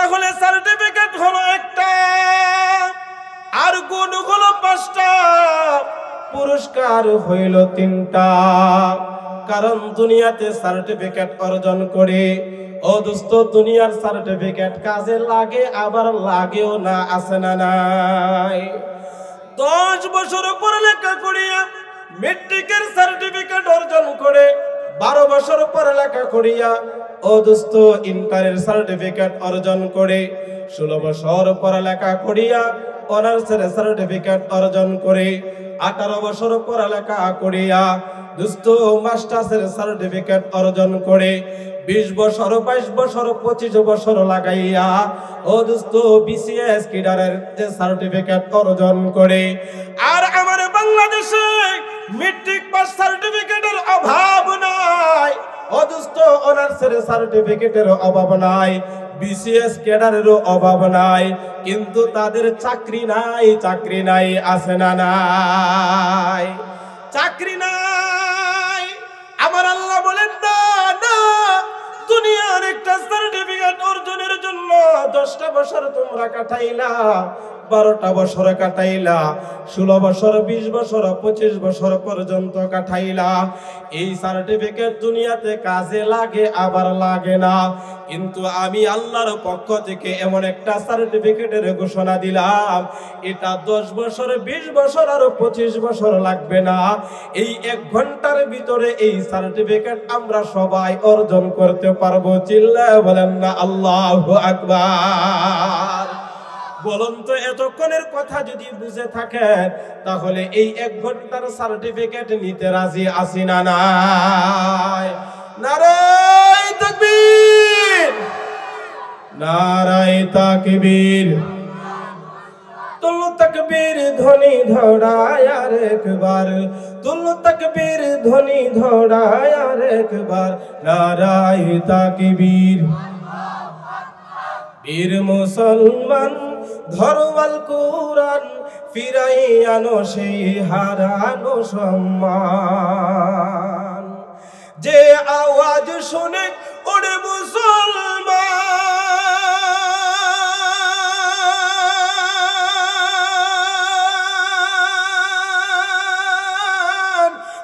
তাহলে সার্টিফিকেট হলো একটা, আর গুণ হলো 5টা, পুরস্কার হইল 3টা। কারণ দুনিয়াতে সার্টিফিকেট অর্জন করে, ও দোস্ত, দুনিয়ার সার্টিফিকেট কাজে লাগে আবার লাগেও না, আছে না নাই? 10 বছর পড়ালেখা করিয়া মেট্রিকের সার্টিফিকেট অর্জন করে, 12 বছর পড়ালেখা করিয়া ও দোস্ত ইন্টারের সার্টিফিকেট অর্জন করে, 16 বছর পড়ালেখা করিয়া অনার্সের সার্টিফিকেট অর্জন করে, 18 বছর পড়ালেখা করিয়া দোস্ত মাস্টার্সের সার্টিফিকেট অর্জন করে, 20 বছর 22 বছর 25 বছর লাগাইয়া ও দোস্ত বিসিএস কিডারের যে সার্টিফিকেট অর্জন করে। আর আমার বাংলাদেশে মেট্রিক পাস সার্টিফিকেটের অভাব নাই, ও দোস্ত অনার্সের সার্টিফিকেটের অভাব নাই, বিসিএস ক্যাডারেরও অভাব নাই, কিন্তু তাদের চাকরি নাই, চাকরি নাই, আছে না নাই? চাকরি নাই। আমার আল্লাহ বলেন না, না, দুনিয়ার একটা সার্টিফিকেট অর্জনের জন্য 10টা বছর তোমরা কাটাইলা, 12টা বছর কাটাইলা, 16 বছর 20 বছর 25 বছর পর্যন্ত কাটাইলা। এই সার্টিফিকেট দুনিয়াতে কাজে লাগে আবার লাগে না, কিন্তু আমি আল্লাহর পক্ষ থেকে এমন একটা সার্টিফিকেটের ঘোষণা দিলাম, এটা 10 বছর 20 বছর আর 25 বছর লাগবে না। এই 1 ঘন্টার ভিতরে এই সার্টিফিকেট আমরা সবাই অর্জন করতে পারবো। চিল্লায় বলেন না আল্লাহু আকবার। বলুন তো, এতক্ষণের কথা যদি বুঝে থাকেন তাহলে এই 1 ঘন্টার সার্টিফিকেট নিতে রাজি আছি না নাই? নারায়ে তাকবীর, নারায়ে তাকবীর, তুল্লু তাকবীর ধ্বনি ধরায় আর একবার, তুল্লু তাকবীর ধ্বনি ধরায় আর একবার, নারায়ে তাকবীর। বীর মুসলমান ধরওয়াল কুরআন, ফিরাই আনো সেই হারানো সম্মান, যে আওয়াজ শুনে ওরে মুসলমান,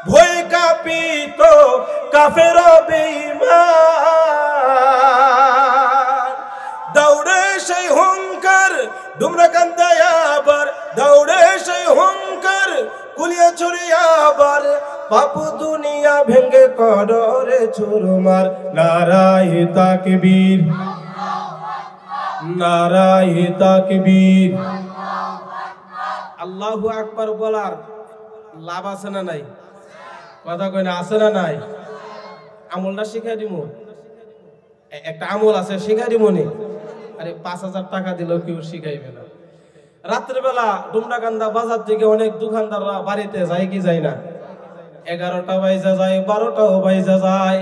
ভয় কাঁপিত কাফের বেঈমান, দৌড়ে সেই হুঙ্কার ডুমরা কান্দায় আবার, দৌড়ে সেই হুঙ্কার কুলিয়া ছড়িয়া আবার, পাপু দুনিয়া ভেঙ্গে কররে চুরমার, নারায়ে তাকবীর, নারায়ে তাকবীর। আল্লাহু আকবার বলার লাভ আছে না নাই? কথা কই না, আছে না নাই? আমলটা শিখাই দিব, একটা আমল আছে শিখাই দিব নি? আরে 5000 টাকা দিলেও কেউ শিখাইবে না। রাত্রিবেলা ডুমরাকান্দা বাজার থেকে অনেক দোকানদাররা বাড়িতে যায় কি যায় না? 11টা বাজে যায়, 12টাও বাজে যায়,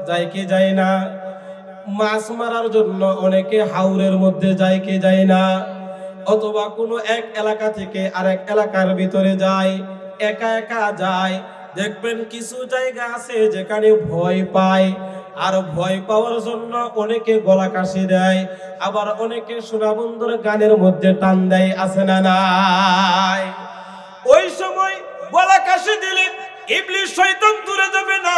যায় কি যায় না? মাছ মারার জন্য অনেকে হাওরের মধ্যে যায় কি যায় না? অথবা কোনো এক এলাকা থেকে আরেক এলাকার ভিতরে যায়, একা একা যায়। দেখবেন কিছু জায়গা আছে যেখানে ভয় পায়, আর ভয় পাওয়ার জন্য অনেকে গলা কাশি দেয়, আবার অনেকে সোনাবন্ধুর গানের মধ্যে টান দেয়, আছে না নাই? ওই সময় গলা কাশি দিলে ইবলিস শয়তান দূরে যাবে না,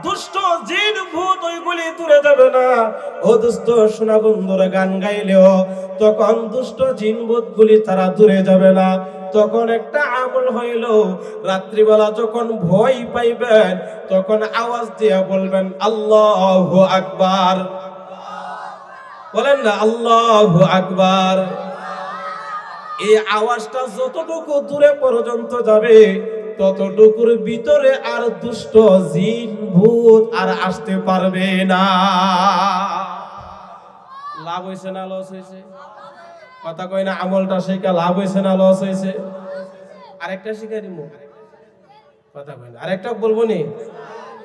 দুষ্ট জিন ভূত ওইগুলি দূরে যাবে না। ও দুষ্ট সোনাবন্ধুর গান গাইলেও তখন দুষ্ট জিন ভূত গুলি তারা দূরে যাবে না। তখন একটা আমল হইল, রাত্রিবেলা যখন ভয় পাইবেন তখন আওয়াজ দিয়ে বলবেন আল্লাহু আকবার। বলেন না আল্লাহু আকবার। এই আওয়াজটা যতটুকু দূরে পর্যন্ত যাবে ততটুকুর ভিতরে আর দুষ্ট জিন ভূত আর আসতে পারবে না। লাভ হয়েছে না লস হয়েছে? কথা কই না, আমলটা শিখা লাভ হয়েছে না লস হয়েছে? আরেকটা শিখাই দিব, কথা কই না, আরেকটা বলবো নি?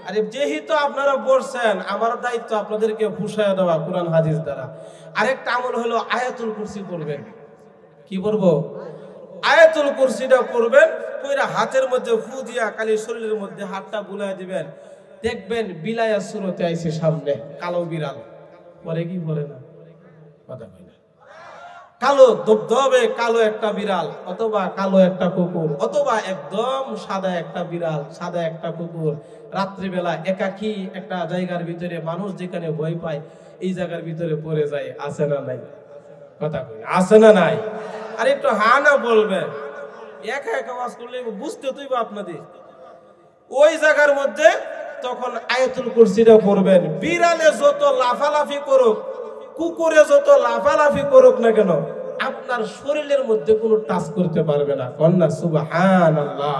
আরে যেহেতু আপনারা বলছেন, আমার দায়িত্ব আপনাদেরকে ফুসায়া দেওয়া কোরআন হাদিস দ্বারা। আরেকটা আমল হলো আয়াতুল কুরসি পড়বেন। কি পড়বো? আয়াতুল কুরসিটা পড়বেন, পুরা হাতের মধ্যে ফু দিয়া খালি শরীরের মধ্যে হাতটা বুলাই দিবেন, দেখবেন বিলায়া সুরতে আইছে সামনে কালো বিড়াল। পরে কি পরে না? কথা কই না। কালো ধবধবে কালো একটা বিড়াল অথবা কালো একটা কুকুর অথবা একদম সাদা একটা বিড়াল সাদা একটা কুকুর রাত্রিবেলা একাকী একটা জায়গার ভিতরে মানুষ যেখানে ভয় পায় এই জায়গার ভিতরে পড়ে যায়, আছে না নাই? কথা কই না, আছে না নাই? আর একটু হা না বলবেন, একা একা ওয়াজ করলে বুঝতে তুইব আপনাদের। ওই জায়গার মধ্যে তখন আয়াতুল কুরসিটা পড়বেন। বিড়ালে যত লাফালাফি করুক, কুকুরে যত লাফালাফি করুক না কেন, আপনার শরীরের মধ্যে কোনো টাচ করতে পারবে না। কন্যা সুবহানাল্লাহ।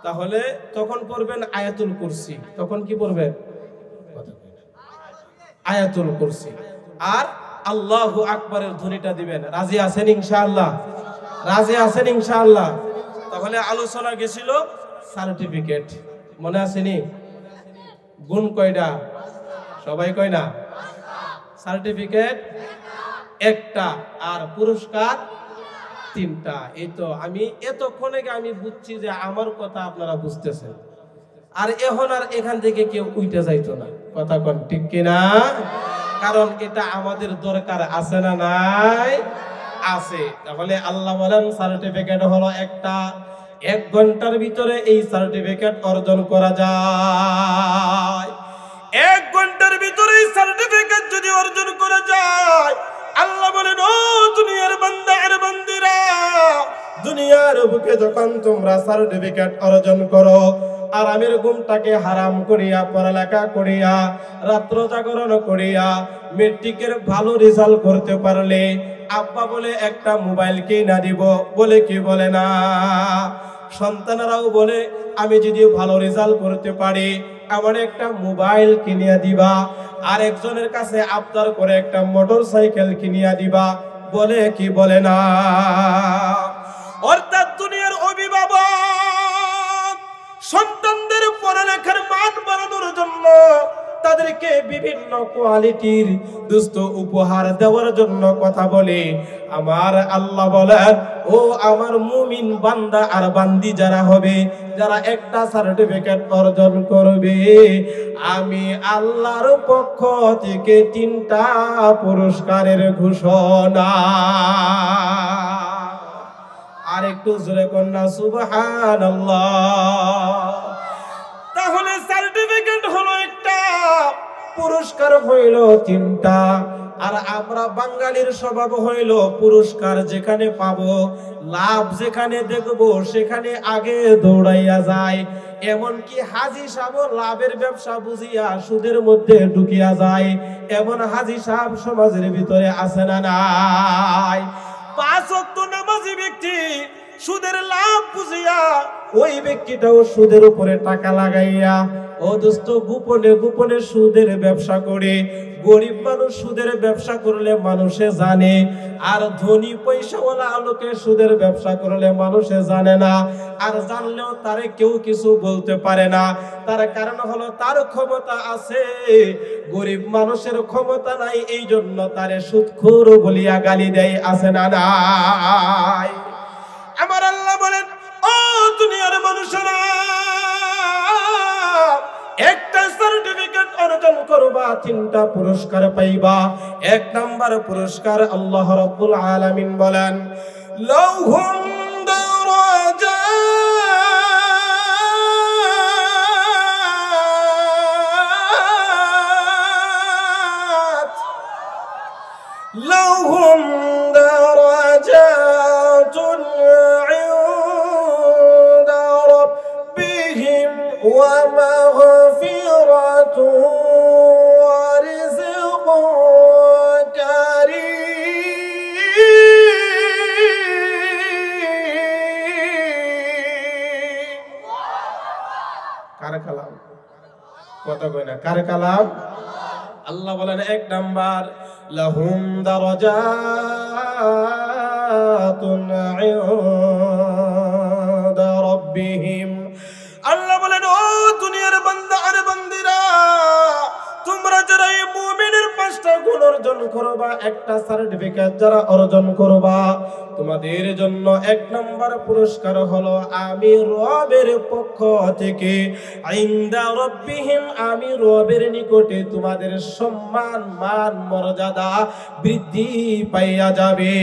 তাহলে তখন পড়বেন আয়াতুল কুরসি। তখন কি পড়বেন? আয়াতুল কুরসি আর আল্লাহু আকবারের ধ্বনিটা দিবেন। রাজি আছেন ইনশাআল্লাহ? রাজি আছেন ইনশাআল্লাহ? তাহলে আলোচনা গেছিল সার্টিফিকেট, মনে আসেনি? গুণ কয়টা? সবাই কয় না? সার্টিফিকেট একটা আর পুরস্কার তিনটা। এই তো আমি এতক্ষণে আমি বুঝছি যে আমার কথা আপনারা বুঝতেছেন। আর এখন আর এখান থেকে কেউ উইটে যাইতো না। কথা কোন ঠিক কিনা? কারণ এটা আমাদের দরকার, আছে না নাই? আছে। তাহলে আল্লাহ বলেন সার্টিফিকেট হলো একটা। 1 ঘন্টার ভিতরে এই সার্টিফিকেট অর্জন করা যায়। 1 ঘন্টার ভিতরে এই সার্টিফিকেট যদি অর্জন করা যায়, আল্লাহ বলেন ও দুনিয়ার বান্দা আর বান্দিরা, দুনিয়ার বুকে যখন তোমরা সার্টিফিকেট অর্জন করো, আরামের ঘুমটাকে হারাম করিয়া পড়ালেখা করিয়া রাত্র জাগরণ করিয়া মেট্রিকের ভালো রেজাল্ট করতে পারলে আব্বা বলে একটা মোবাইল কিনা দিব, বলে কি বলে না? সন্তানেরাও বলে আমি যদি ভালো রেজাল্ট করতে পারি আমার একটা মোবাইল কিনিয়া দিবা। আর একজনের কাছে আবদার করে একটা মোটর সাইকেল কিনিয়া দিবা, বলে কি বলে না? অর্থাৎ দুনিয়ার অভিভাবক সন্তানদের পড়ালেখার মান বাড়ানোর জন্য তাদেরকে বিভিন্ন কোয়ালিটির দুস্থ উপহার দেওয়ার জন্য কথা বলে। আমার আল্লাহ বলেন ও আমার মুমিন বান্দা আর বান্দি যারা হবে, যারা একটা সার্টিফিকেট অর্জন করবে, আমি আল্লাহর পক্ষ থেকে 3টা পুরস্কারের ঘোষণা। আর একটু জোরে কন্যা সুবহানাল্লাহ। তাহলে সার্টিফিকেট হলো একটা, পুরস্কার হইল 3টা। আর আমরা বাঙালির স্বভাব হইল পুরস্কার যেখানে পাবো, লাভ যেখানে দেখবো সেখানে আগে দৌড়াইয়া যায়। এমনকি হাজী সাহেব লাভের ব্যবসা বুঝিয়া সুদের মধ্যে ঢুকিয়া যায়। এমন হাজী সাহেব সমাজের ভিতরে আছে না নাই? 5 ওয়াক্ত নামাজি ব্যক্তি সুদের লাভ বুঝিয়া ওই ব্যক্তিটাও সুদের উপরে টাকা লাগাইয়া ও দোস্ত গোপনে গোপনে সুদের ব্যবসা করে। গরিব মানুষ সুদের ব্যবসা করলে মানুষে জানে, আর ধনী পয়সাওয়ালা লোকে সুদের ব্যবসা করলে মানুষে জানে না। আর জানলেও তারে কেউ কিছু বলতে পারে না। তার কারণ হলো তার ক্ষমতা আছে, গরিব মানুষের ক্ষমতা নাই, এই জন্য তারে সুদখোর বলিয়া গালি দেয়, আছে না নাই? আমার আল্লাহ বলেন ও দুনিয়ার মানুষেরা, একটা সার্টিফিকেট অর্জন করবা 3টা পুরস্কার পাইবা। 1 নাম্বার পুরস্কার আল্লাহ রাব্বুল আলামিন বলেন লাহুম দারাজাত, লাহুম দারাজাতুন ইনদা রাব্বিহিম ওয়া মাগফিরাতুন ওয়া রিজকুন কারীম। কার কালাম? কথা কই না, কার কালাম? আল্লাহ বলেন 1 নাম্বার লাহুম দারাজাতুন ইনদা রাব্বিহিম। আল্লাহ বলেন ও দুনিয়ার বান্দা আর বান্দিরা, তোমরা যারা এই মুমিনের 5টা গুণ অর্জন করবা, একটা সার্টিফিকেট যারা অর্জন করবা, তোমাদের জন্য 1 নম্বর পুরস্কার হলো আমি রবের পক্ষ থেকে ইনদা রাব্বিহিম, আমি রবের নিকটে তোমাদের সম্মান মান মর্যাদা বৃদ্ধি পাইয়া যাবে।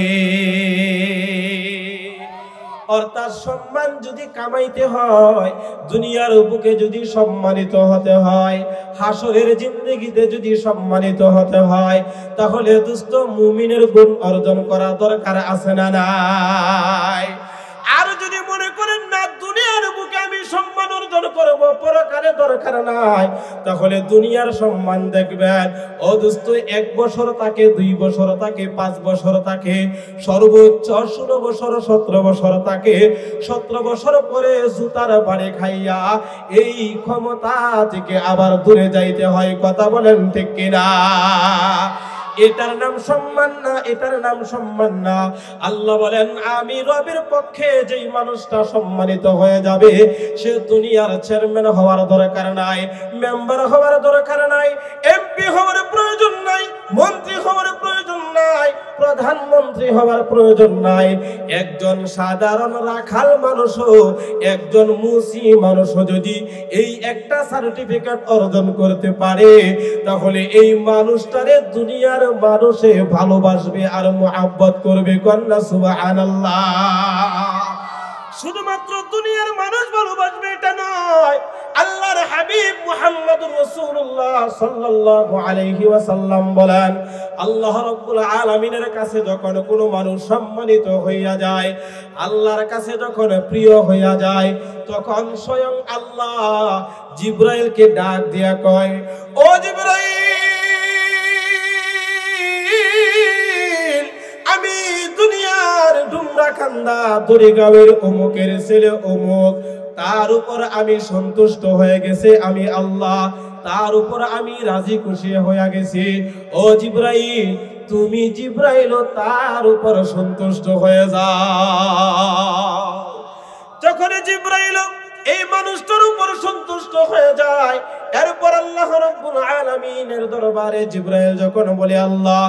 অর্থাৎ সম্মান যদি কামাইতে হয়, দুনিয়ার বুকে যদি সম্মানিত হতে হয়, হাসরের জিন্দেগিতে যদি সম্মানিত হতে হয়, তাহলে দোস্ত মুমিনের গুণ অর্জন করা দরকার আছে না নাই? আর যদি মনে করেন না দুনিয়ার বুকে আমি সম্মান অর্জন করব, পরকালে দরকার নাই, তাহলে দুনিয়ার সম্মান দেখবেন ও দোস্ত 1 বছর থাকে, 2 বছর থাকে, 5 বছর থাকে, সর্বোচ্চ 16 বছর 17 বছর থাকে। 17 বছর পরে জুতার বাড়ি খাইয়া এই ক্ষমতা থেকে আবার দূরে যাইতে হয়। কথা বলেন ঠিক কিনা? এটার নাম সম্মান না, এটার নাম সম্মান না। আল্লাহ বলেন আমি রবের পক্ষে যেই মানুষটা সম্মানিত হয়ে যাবে, সে দুনিয়ার চেয়ারম্যান হওয়ার দরকার নাই, মেম্বার হওয়ার দরকার নাই, এমপি হওয়ার প্রয়োজন নাই, মন্ত্রী হওয়ার প্রয়োজন নাই, প্রধানমন্ত্রী হওয়ার প্রয়োজন নাই। একজন সাধারণ রাখাল মানুষও, একজন মুসি মানুষও যদি এই একটা সার্টিফিকেট অর্জন করতে পারে, তাহলে এই মানুষটারে দুনিয়ার মানুষে ভালোবাসবে আর মুহাব্বত করবে। কন্যা সুবহানাল্লাহ। শুধুমাত্র দুনিয়ার মানুষ ভালোবাসবে এটা নয়, আল্লাহর হাবিব মুহাম্মদুর রাসূলুল্লাহ সাল্লাল্লাহু আলাইহি ওয়াসাল্লাম বলেন, আল্লাহ রাব্বুল আলামিনের কাছে যখন কোনো মানুষ সম্মানিত হইয়া যায়, আল্লাহর কাছে যখন প্রিয় হইয়া যায়, তখন স্বয়ং আল্লাহ জিবরাইলকে ডাক দিয়া কয়, ও জিবরাইল, আমি দুনিয়ার ডুমরাকান্দা দড়িগাঁওয়ের অমুকের ছেলে অমুক, তার উপর আমি সন্তুষ্ট হয়ে গেছি, আমি আল্লাহ তার উপর আমি রাজি খুশি হয়ে গেছি। ও জিবরাইল, তুমি জিবরাইল তার উপর সন্তুষ্ট হয়ে যাও। যখন জিবরাইল এই মানুষটার উপর সন্তুষ্ট হয়ে যায়, এরপর আল্লাহ রাব্বুল আলামিনের দরবারে জিবরাইল যখন বলে, আল্লাহ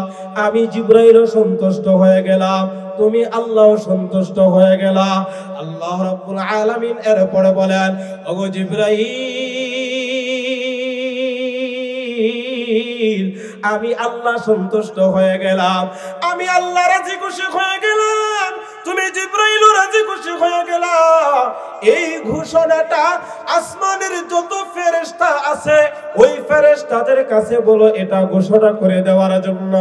আমি জিবরাইল সন্তুষ্ট হয়ে গেলাম, তুমি আল্লাহ সন্তুষ্ট হয়ে গেলা, আল্লাহ রাব্বুল আলামিন এরপরে বলেন, ওগো জিবরাইল, আমি আল্লাহ সন্তুষ্ট হয়ে গেলাম, আমি আল্লাহ রাজি খুশি হয়ে গেলাম, তুমি জিবরাইল রাজি খুশি হয়ে গেলা। এই ঘোষণাটা আসমানের যত ফেরেশতা আছে ওই ফেরেশতাদের কাছে বলো এটা ঘোষণা করে দেওয়ার জন্য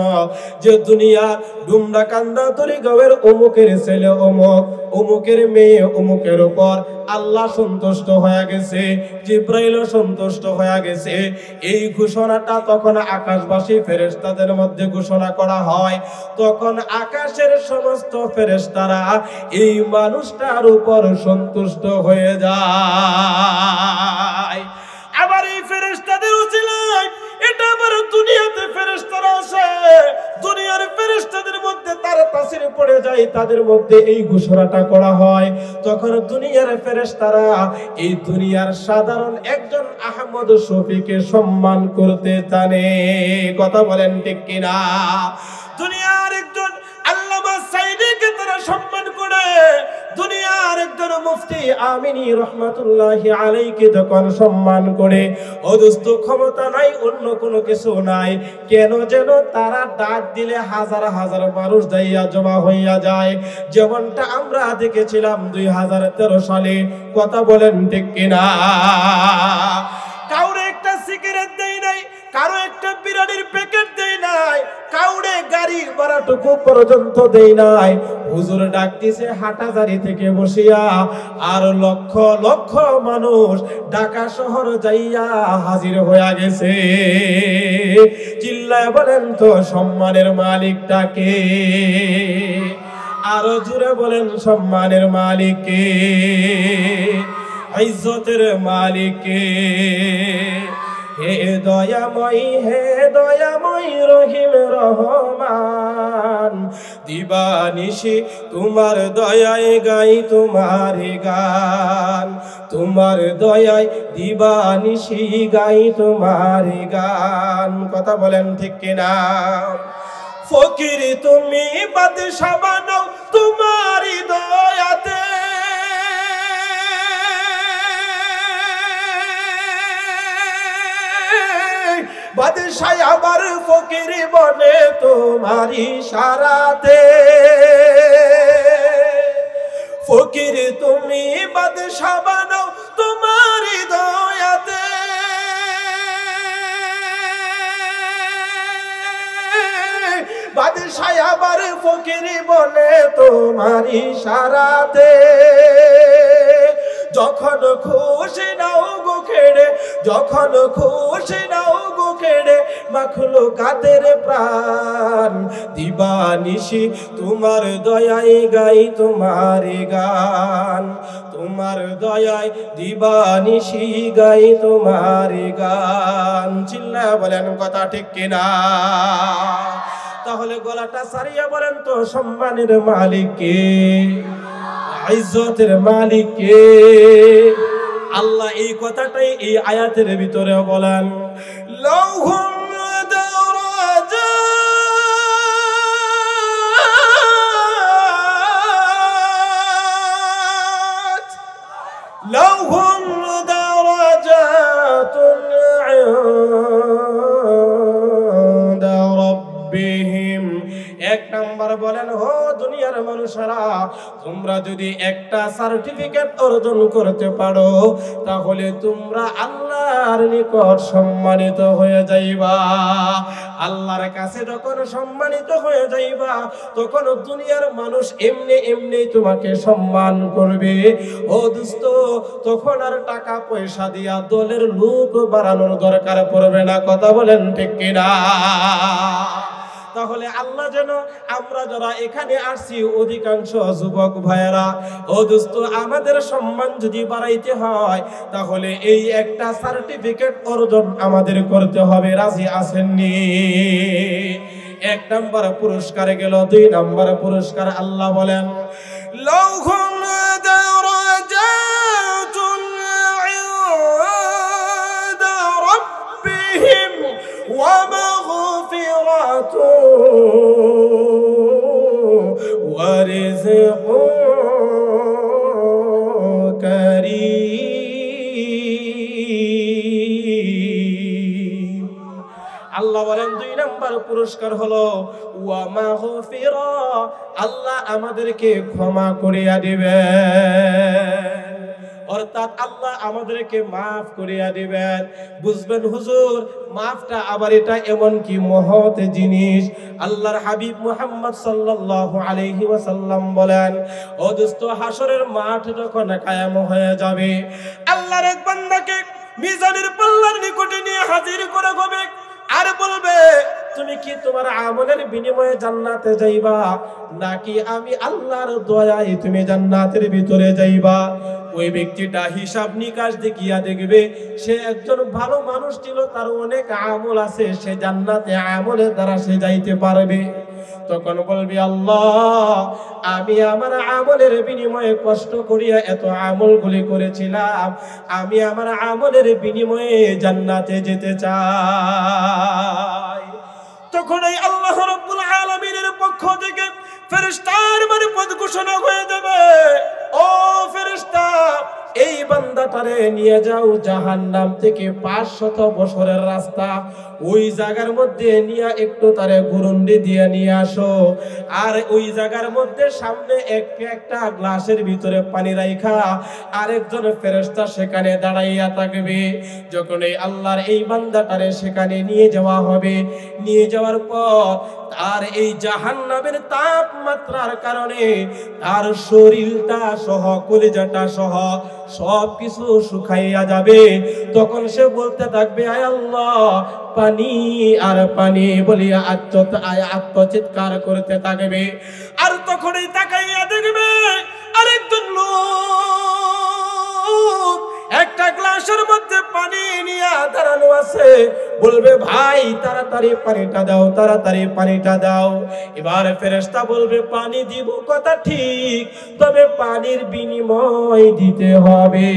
যে দুনিয়া ডুমরাকান্দা দড়িগাঁওয়ের অমুকের ছেলে অমুক, অমুকের মেয়ে অমুকের উপর আল্লাহ সন্তুষ্ট হয়ে গেছে, জিবরাইল সন্তুষ্ট হয়ে গেছে। এই ঘোষণাটা তখন আকাশবাসী ফেরেশতাদের মধ্যে ঘোষণা করা হয়, তখন আকাশের সমস্ত ফেরেশতারা এই মানুষটার উপর সন্তুষ্ট হয়ে যায়। আবার এই ফেরেশতাদের উচিলায় এটা আবার দুনিয়াতে ফেরেশতারা আছে, দুনিয়ার ফেরেশতাদের মধ্যে তার তাসির পড়ে যায়, তাদের মধ্যে এই ঘোষণাটা করা হয়। তখন দুনিয়ার ফেরেশতারা এই দুনিয়ার সাধারণ একজন আহমদ শফিকে সম্মান করতে জানে। কথা বলেন ঠিক কিনা? দুনিয়ার একজন আল্লামা সাইদিকে তারা সম্মান করে, দুনিয়ার একজন মুফতি আমিনী রহমাতুল্লাহি আলাইহিকে যখন সম্মান করে, ও দোস্ত ক্ষমতা নাই, অন্য কোনো কিছু নাই, কেন যেন তারা ডাক দিলে হাজার হাজার মানুষ যাইয়া জমা হইয়া যায়, যেমনটা আমরা দেখেছিলাম 2013 সালে। কথা বলেন ঠিক কিনা? কাউরে একটা সিগারেট দেয় নাই, কারো একটা বিরিয়ানির প্যাকেট দেয় নাই, কাউরে গাড়ির ভাড়াটুকু পর্যন্ত দেয় নাই। হুজুর ডাক দিছে হাটাজারি থেকে বসিয়া, আর লক্ষ লক্ষ মানুষ ঢাকা শহর যাইয়া হাজির হয়ে গেছে। চিল্লায় বলেন তো সম্মানের মালিকটা কে? আরো জোরে বলেন সম্মানের মালিক কে? ইজ্জতের মালিক কে? হে দয়াময়, হে দয়াময় রহিম রহমান, দিবানিশি তোমার দয়ায় গাই তোমার গান, তোমার দয়ায় দিবানিশি গাই তোমার গান। কথা বলেন ঠিক কিনা? ফকির তুমি বাদশা বানাও তোমারই দয়াতে, বাদশাহ আবার ফকির বনে তোমারই ইশারাতে। ফকির তুমি বাদশা বানাও তোমারই দয়াতে, বাদশাহ আবার ফকির বনে তোমারই ইশারাতে। যখন খুশি নাও গো খেড়ে, যখন খুশি নাও গো খেড়ে মাখলুকাতের প্রাণ, দিবানিশি তোমার দয়ায় গাই তোমার গান, তোমার দয়ায় দিবানিশি গাই তোমার গান। চিল্লা বলেন কথা ঠিক কিনা? তাহলে গলাটা সারিয়া বলেন তো সম্মানের মালিক কে? ইজ্জতের মালিক কে? আল্লাহ এই কথাটাই এই আয়াতের ভিতরে বলেন, লাহুম দারাজাত, লাহুম দারাজাতুন ইনদা রাব্বিহিম। এক নাম্বার বলেন, হো দুনিয়ার মানুষেরা, তোমরা যদি একটা সার্টিফিকেট অর্জন করতে পারো তাহলে তোমরা আল্লাহর নিকট সম্মানিত হয়ে যাইবা। আল্লাহর কাছে যখন সম্মানিত হয়ে যাইবা তখন দুনিয়ার মানুষ এমনি এমনি তোমাকে সম্মান করবে। ও দোস্ত, তখন আর টাকা পয়সা দিয়া দলের লোক বাড়ানোর দরকার পড়বে না। কথা বলেন ঠিক কিনা? তাহলে আল্লাহ যেন আমরা যারা এখানে আসছি অধিকাংশ যুবক ভাইয়েরা, ও দোস্ত, আমাদের সম্মান যদি বাড়াইতে হয় তাহলে এই একটা সার্টিফিকেট অর্জন আমাদের করতে হবে। রাজি আছেননি? এক নাম্বার পুরস্কার গেল। দুই নাম্বার পুরস্কার আল্লাহ বলেন, লাহুম দারাজাতুন ইনদা রাব্বিহিম ওয়া ওয়া রিজকুন কারীম। আল্লাহ বলেন দুই নাম্বার পুরস্কার হলো ওয়া মাগফিরা, আল্লাহ আমাদেরকে ক্ষমা করিয়া দিবেন। অর্থাৎ আল্লাহ আমাদেরকে মাফ করিয়া দিবেন। বুঝবেন হুজুর, মাফটা আবার এটা এমন কি মহৎ জিনিস। আল্লাহর হাবিব মুহাম্মদ সাল্লাল্লাহু আলাইহি ওয়াসাল্লাম বলেন, ও দোস্ত, হাসরের মাঠ যখন কায়েম হয়ে যাবে, আল্লাহর এক বান্দাকে মিজানের পাল্লার নিকটে নিয়ে হাজির করা হবে আর বলবে, তুমি কি তোমার আমলের বিনিময়ে জান্নাতে যাইবা নাকি আমি আল্লাহর দয়ায় তুমি জান্নাতের ভিতরে যাইবা? ওই ব্যক্তিটা হিসাব নিকাশ দেখিয়া দেখবে সে একজন ভালো মানুষ ছিল, তার অনেক আমল আছে, সে জান্নাতে আমলের দ্বারা সে যাইতে পারবে। তখন বলবি, আল্লাহ, আমি আমার আমলের বিনিময়ে কষ্ট করিয়া এত আমলগুলি করেছিলাম, আমি আমার আমলের বিনিময়ে জান্নাতে যেতে চাই। তখন এই আল্লাহ রাব্বুল আলামিনের পক্ষ থেকে ফেরেশতার মারফত ঘোষণা হয়ে যাবে, ও ফেরেশতা, এই বান্দাটারে নিয়ে যাও জাহান্নাম থেকে 500 বছরের রাস্তা, ওই জায়গার মধ্যে নিয়ে একটু তারে গুরুন্ডি দিয়ে নিয়ে আসো, আর ওই জায়গার মধ্যে সামনে একটা গ্লাসের ভিতরে পানি রাখা আরেকজন ফেরেশতা সেখানে দাঁড়াইয়া থাকবে। যখন এই আল্লাহর এই বান্দাটারে সেখানে নিয়ে যাওয়া হবে, নিয়ে যাওয়ার পর তার এই জাহান্নামের তাপমাত্রার কারণে তার শরীরটা সহ কলিজাটা সহ সবকিছু শুকাইয়া যাবে। তখন সে বলতে থাকবে, আয় আল্লাহ, পানি আর পানি বলিয়া আত্মচিৎকার করতে থাকবে। আর তখনই তাকাইয়া দেখবে আরেকজন লোক একটা গ্লাসের মধ্যে পানি নিয়ে দাঁড়ানো আছে। বলবে ভাই তাড়াতাড়ি পানিটা দাও, তাড়াতাড়ি পানিটা দাও। এবার ফেরেশতা বলবে পানি দিব কথা ঠিক, তবে পানির বিনিময় দিতে হবে।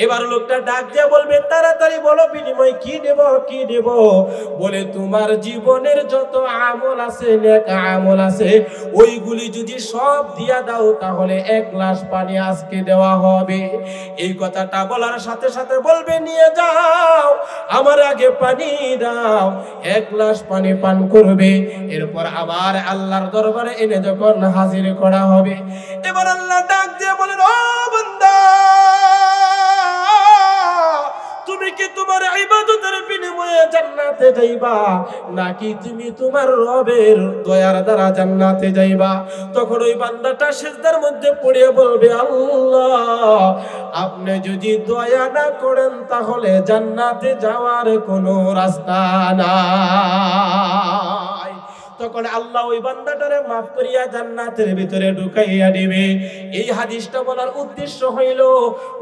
এবার লোকটা ডাক দিয়ে বলবে তাড়াতাড়ি বলো বিনিময় কি দেব, কি দেব? বলে তোমার জীবনের যত আমল আছে, নেক আমল আছে, ওইগুলি যদি সব দিয়া দাও তাহলে এক গ্লাস পানি আজকে দেওয়া হবে। এই কথাটা বলার সাথে সাথে বলবে নিয়ে যাও, আমার আগে পানি দাও। এক গ্লাস পানি পান করবে, এরপর আবার আল্লাহর দরবারে এনে যখন হাজির করা হবে, এবার আল্লাহ ডাক দিয়ে বলেন ও বান্দা, তুমি কি তোমার ইবাদতের বিনিময়ে জান্নাতে যাইবা, নাকি তুমি তোমার রবের দয়ার দ্বারা জান্নাতে যাইবা? তখন ওই বান্দাটা সিজদার মধ্যে পড়ে বলবে আল্লাহ, আপনি যদি দয়া না করেন তাহলে জান্নাতে যাওয়ার কোনো রাস্তা নাই। তখন আল্লাহ ওই বান্দাটারে মাফ করিয়া জান্নাতের ভিতরে ঢুকাইয়া দিবে। এই হাদিসটা বলার উদ্দেশ্য হইল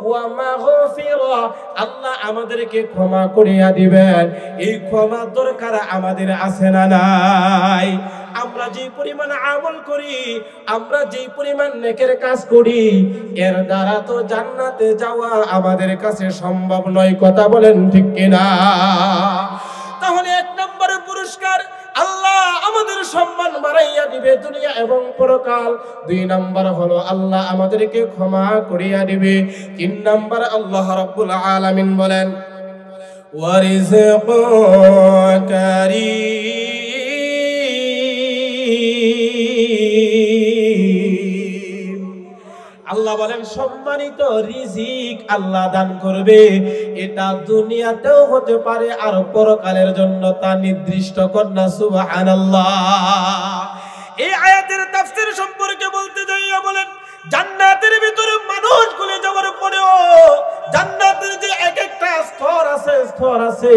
ওয়া মাগফিরা, আল্লাহ আমাদেরকে ক্ষমা করিয়া দিবেন। এই ক্ষমা দরকার আমাদের আছে না নাই? আমরা যে পরিমাণ আমল করি, আমরা যে পরিমাণ নেকের কাজ করি, এর দ্বারা তো জান্নাতে যাওয়া আমাদের কাছে সম্ভব নয়। কথা বলেন ঠিক কিনা? তাহলে এক নম্বরে পুরস্কার আল্লাহ আমাদের সম্মান বাড়াইয়া দিবে দুনিয়া এবং পরকাল। দুই নাম্বার হলো আল্লাহ আমাদেরকে ক্ষমা করিয়া দিবে। তিন নাম্বার আল্লাহ রাব্বুল আলামিন বলেন ওয়ারিজকুন কারীম, আল্লাহ বলেন সম্মানিত রিজিক আল্লাহ দান করবে। এটা দুনিয়াতেও হতে পারে আর পরকালের জন্য তা নির্দিষ্ট কন্যা। সুবহানাল্লাহ। এই আয়াতের তাফসীর সম্পর্কে বলতে যাইয়া বলেন জান্নাতের ভিতরে মানুষগুলো যাওয়ার পরেও জান্নাতের যে এক একটা স্তর আছে, স্তর আছে,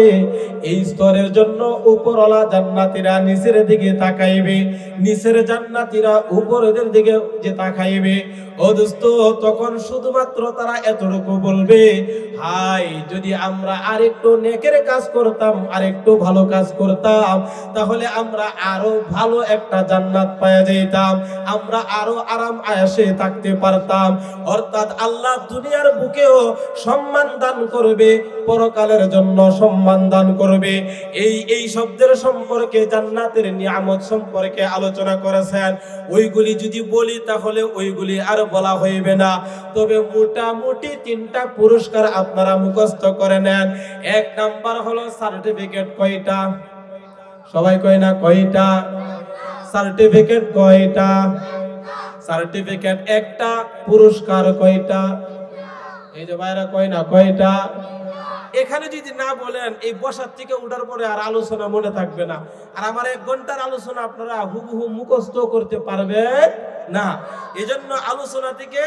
এই স্তরের জন্য উপরওয়ালা জান্নাতীরা নিচের দিকে তাকাইবে, নিচের জান্নাতীরা উপরের দিকে যে তাকাইবে। ও দোস্ত, তখন শুধুমাত্র তারা এতটুকু বলবে হাই যদি আমরা আরেকটু নেকের কাজ করতাম, আরেকটু ভালো কাজ করতাম, তাহলে আমরা আরো ভালো একটা জান্নাত পেয়ে যেতাম, আমরা আরো আরাম আয়েশে থাকতে পারতাম। অর্থাৎ আল্লাহ দুনিয়ার বুকেও সম্মান দান করবে, পরকালের জন্য সম্মান দান করবে। এই শব্দের সম্পর্কে জান্নাতের নিয়ামত সম্পর্কে আলোচনা করেছেন। ওইগুলি যদি বলি তাহলে ওইগুলি আর বলা হইবে না। তবে মোটামুটি তিনটা পুরস্কার আপনারা মুখস্থ করে নেন। এক নাম্বার হলো সার্টিফিকেট। কয়টা? সবাই কয় না কয়টা? সার্টিফিকেট কয়টা? সার্টিফিকেট একটা। পুরস্কার কয়টা? এই যে ভাইরা কয় না কয়টা? এখানে যদি না বলেন এই বসার থেকে উঠার পরে আর আলোচনা মনে থাকবে না। আর আমার 1 ঘন্টার আলোচনা আপনারা হুবহু মুখস্থ করতে পারবেন না। এজন্য আলোচনা থেকে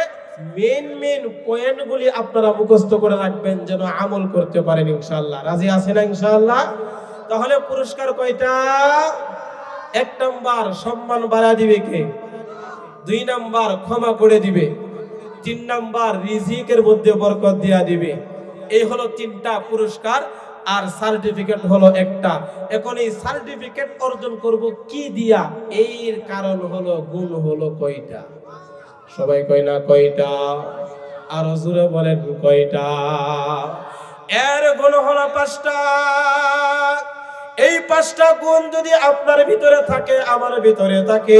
মেন পয়েন্টগুলি আপনারা মুখস্থ করে রাখবেন যেন আমল করতে পারেন ইনশাআল্লাহ। রাজি আছেন ইনশাআল্লাহ? তাহলে পুরস্কার কয়টা? 1 নাম্বার সম্মান বাড়া দিবে কে? 2 নাম্বার ক্ষমা করে দিবে। 3 নাম্বার রিজিকের মধ্যে বরকত দিয়া দিবে। এই হলো 3টা পুরস্কার। আর সার্টিফিকেট হলো একটা। এখন এই সার্টিফিকেট অর্জন করব কি দিয়া? এর কারণ হলো গুণ হলো কয়টা? সবাই কয় না কয়টা? আর জোরে বলেন কয়টা? এর গুণ হলো 5টা। এই 5টা গুণ যদি আপনার ভিতরে থাকে, আমার ভিতরে থাকে,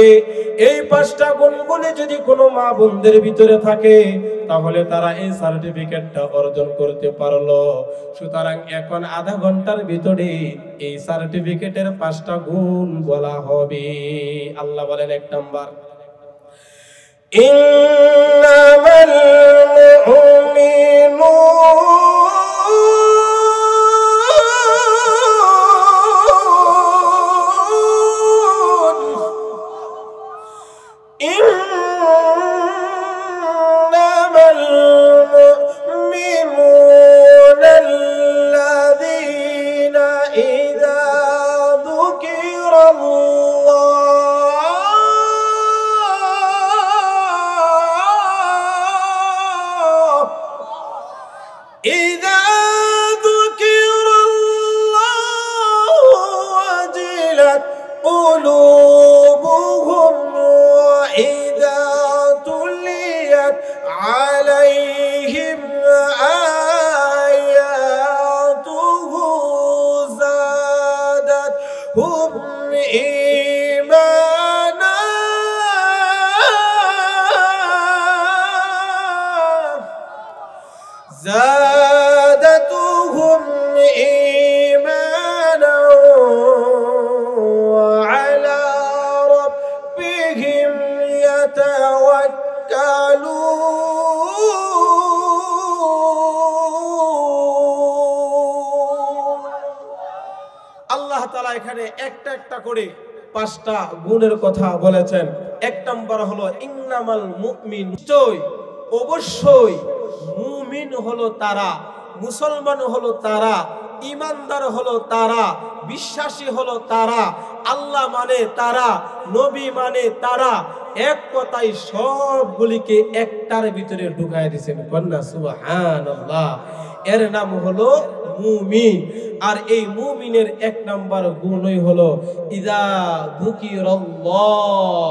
এই 5টা গুণগুলি যদি কোনো মা বোনদের ভিতরে থাকে, তাহলে তারা এই সার্টিফিকেটটা অর্জন করতে পারলো। সুতরাং এখন আধা ঘন্টার ভিতরে এই সার্টিফিকেটের 5টা গুণ বলা হবে। আল্লাহ বলেন 1 নাম্বার ইন্নামাল মুমিনুন আল্লাহ তাআলা এখানে একটা একটা করে পাঁচটা গুণের কথা বলেছেন। এক নম্বর হলো ইন্নামাল মুমিন, অবশ্যই মুমিন হলো তারা, মুসলমান হলো তারা, ইমানদার হলো তারা, বিশ্বাসী হলো তারা, আল্লাহ মানে তারা, নবী মানে তারা। এক কথায় সবগুলিকে একটার ভিতরে ঢুকায় দিয়েছেন। কন্যা সুবহানাল্লাহ। এর নাম হলো মুমিন। আর এই মুমিনের এক নাম্বার গুণই হলো ইযা যুকিরাল্লাহ,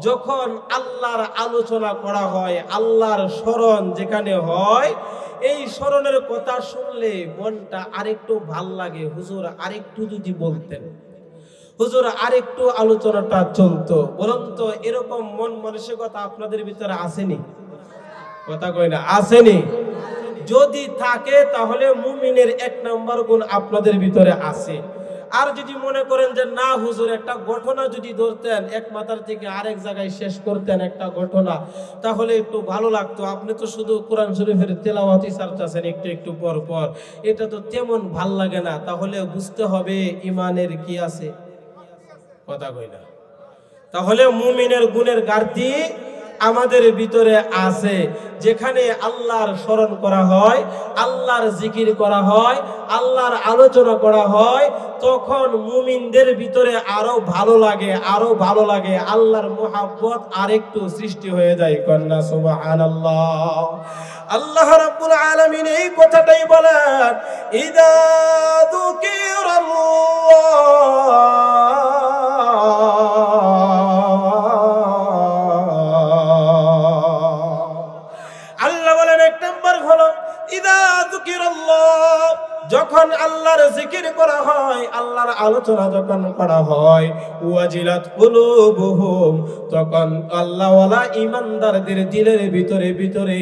যখন আল্লাহর আলোচনা করা হয়, আল্লাহর স্মরণ যেখানে হয়, এই স্মরণের কথা শুনলে মনটা আরেকটু ভাল লাগে। হুজুর আরেকটু যদি বলতেন, হুজুর আরেকটু আলোচনাটা চলতো, বলুন তো এরকম মন মানসিকতা আপনাদের ভিতরে আসেনি? কথা কই না, আসেনি? যদি থাকে তাহলে মুমিনের এক নাম্বার গুণ আপনাদের ভিতরে আছে। আর যদি মনে করেন যে না হুজুর একটা ঘটনা যদি ধরতেন, এক মাথার থেকে আরেক জায়গায় শেষ করতেন একটা ঘটনা, তাহলে একটু ভালো লাগতো। আপনি তো শুধু কোরআন শরীফের তেলাওয়াতই ছাড়তেছেন একটু একটু পর পর, এটা তো তেমন ভাল লাগে না। তাহলে বুঝতে হবে ইমানের কি আছে। কথা কই না? তাহলে মুমিনের গুণের ঘাটতি আমাদের ভিতরে আছে। যেখানে আল্লাহর স্মরণ করা হয়, আল্লাহর জিকির করা হয়, আল্লাহর আলোচনা করা হয়, তখন মুমিনদের ভিতরে আরো ভালো লাগে, আরো ভালো লাগে। আল্লাহর মুহাব্বত আরেকটু সৃষ্টি হয়ে যায়। কন্যা সুবহানাল্লাহ। আল্লাহ রাব্বুল আলামিন এই কথাটাই বলেন, ইযা যুকিরাল্লাহ, যখন আল্লাহর জিকির করা হয়, আল্লাহর আলোচনা যখন করা হয়, ওয়াজিলাত কুলুবুহুম, তখন আল্লাহওয়ালা ঈমানদারদের দিলের ভিতরে ভিতরে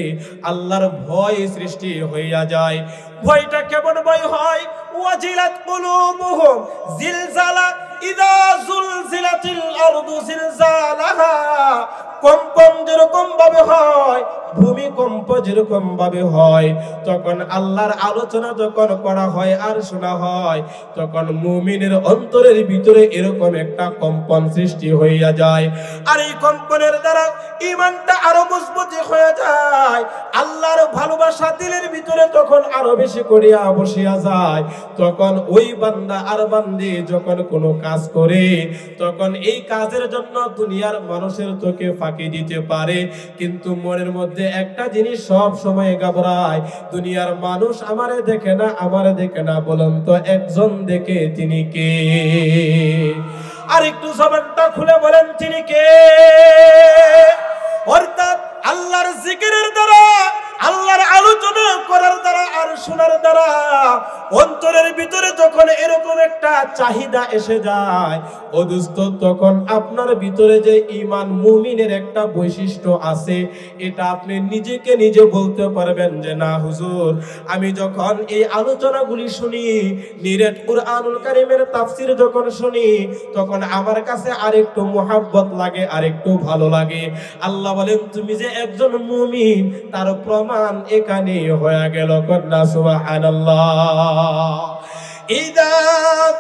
আল্লাহর ভয় সৃষ্টি হইয়া যায়। ভয়টা কেমন ভয় হয়? ওয়াজিলাত কুলুবুহুম জিলজালা, ইযা যুলজিলাতিল আরদু জিলজালাহা, কম্পন যেরকম ভাবে হয়, ভূমিকম্প যেরকম ভাবে হয়, তখন আল্লাহর আলোচনা যখন করা হয় আর শোনা হয়, তখন মুমিনের অন্তরের ভিতরে এরকম একটা কম্পন সৃষ্টি হইয়া যায়। আর এই কম্পনের দ্বারা ঈমানটা আরো মজবুত হয়ে যায়। আল্লাহর ভালোবাসা দিলের ভিতরে তখন আরো বেশি করিয়া বসিয়া যায়। তখন ওই বান্দা আর বান্দি যখন কোনো কাজ করে, তখন এই কাজের জন্য দুনিয়ার মানুষের চোখে ফাঁকি দিতে পারে, কিন্তু মনের মধ্যে একটা জিনিস সব সময় ঘাবড়ায়, দুনিয়ার মানুষ আমারে দেখে না, আমারে দেখে না, বলুন তো একজন দেখে, তিনি কে? আর একটু জবানটা খুলে বলেন তিনি কে? অর্থাৎ আল্লাহর জিকিরের দ্বারা, আল্লাহর আলোচনা করার দ্বারা আর শোনার দ্বারা অন্তরের ভিতরে যখন এরকম একটা চাহিদা এসে যায়, ও দোস্ত, তখন আপনার ভিতরে যে ঈমান, মুমিনের একটা বৈশিষ্ট্য আছে, এটা আপনি নিজেকে নিজে বলতে পারবেন যে না হুজুর, আমি যখন এই আলোচনাগুলি শুনি, নিরেট কুরআনুল কারীমের তাফসীর যখন শুনি, তখন আমার কাছে আরেকটু মুহাব্বত লাগে, আরেকটু ভালো লাগে। আল্লাহ বলেন তুমি যে একজন মুমিন, তার প্রমাণ এখানে হয়ে গেল। কন্যা সুবহানাল্লাহ। ইযা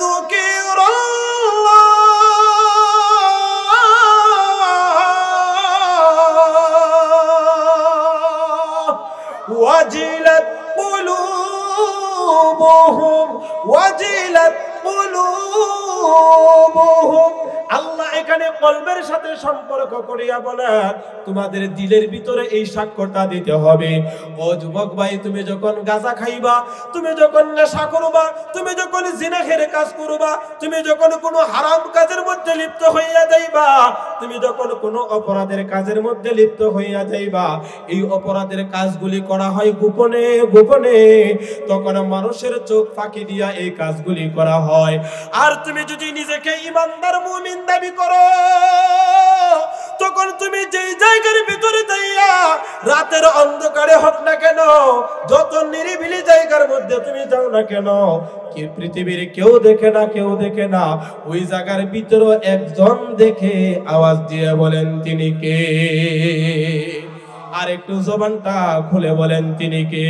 যুকিরাল্লাহ ওয়াজিলাত কুলুবুহুম, ওয়াজিলাত কুলুবুহুম। আল্লাহ এখানে কলবের সাথে সম্পর্ক করিয়া বলেন, তোমাদের দিলের ভিতরে এই সাক্ষ্যটা দিতে হবে। ও যুবক ভাই, তুমি যখন গাঁজা খাইবা, তুমি যখন নেশা করবা, তুমি যখন জিনাহের কাজ করবা, তুমি যখন কোনো হারাম কাজের মধ্যে লিপ্ত হইয়া যাইবা, তুমি যখন কোনো অপরাধের কাজের মধ্যে লিপ্ত হইয়া যাইবা, এই অপরাধের কাজগুলি করা হয় গোপনে গোপনে, তখন মানুষের চোখ ফাঁকি দিয়া এই কাজগুলি করা হয়। আর তুমি যদি নিজেকে ঈমানদার মুমিন দাবি করো, তখন তুমি যেই জায়গার ভিতরে যাইয়া রাতের অন্ধকারে হোক না কেন, যত নিরিবিলি জায়গার মধ্যে তুমি যাও না কেন, কি পৃথিবীর কেউ দেখে না, কেউ দেখে না, ওই জায়গার ভিতরে একজন দেখে আওয়াজ দিয়ে বলেন তিনি কে? আর একটু জবানটা খুলে বলেন তিনি কে?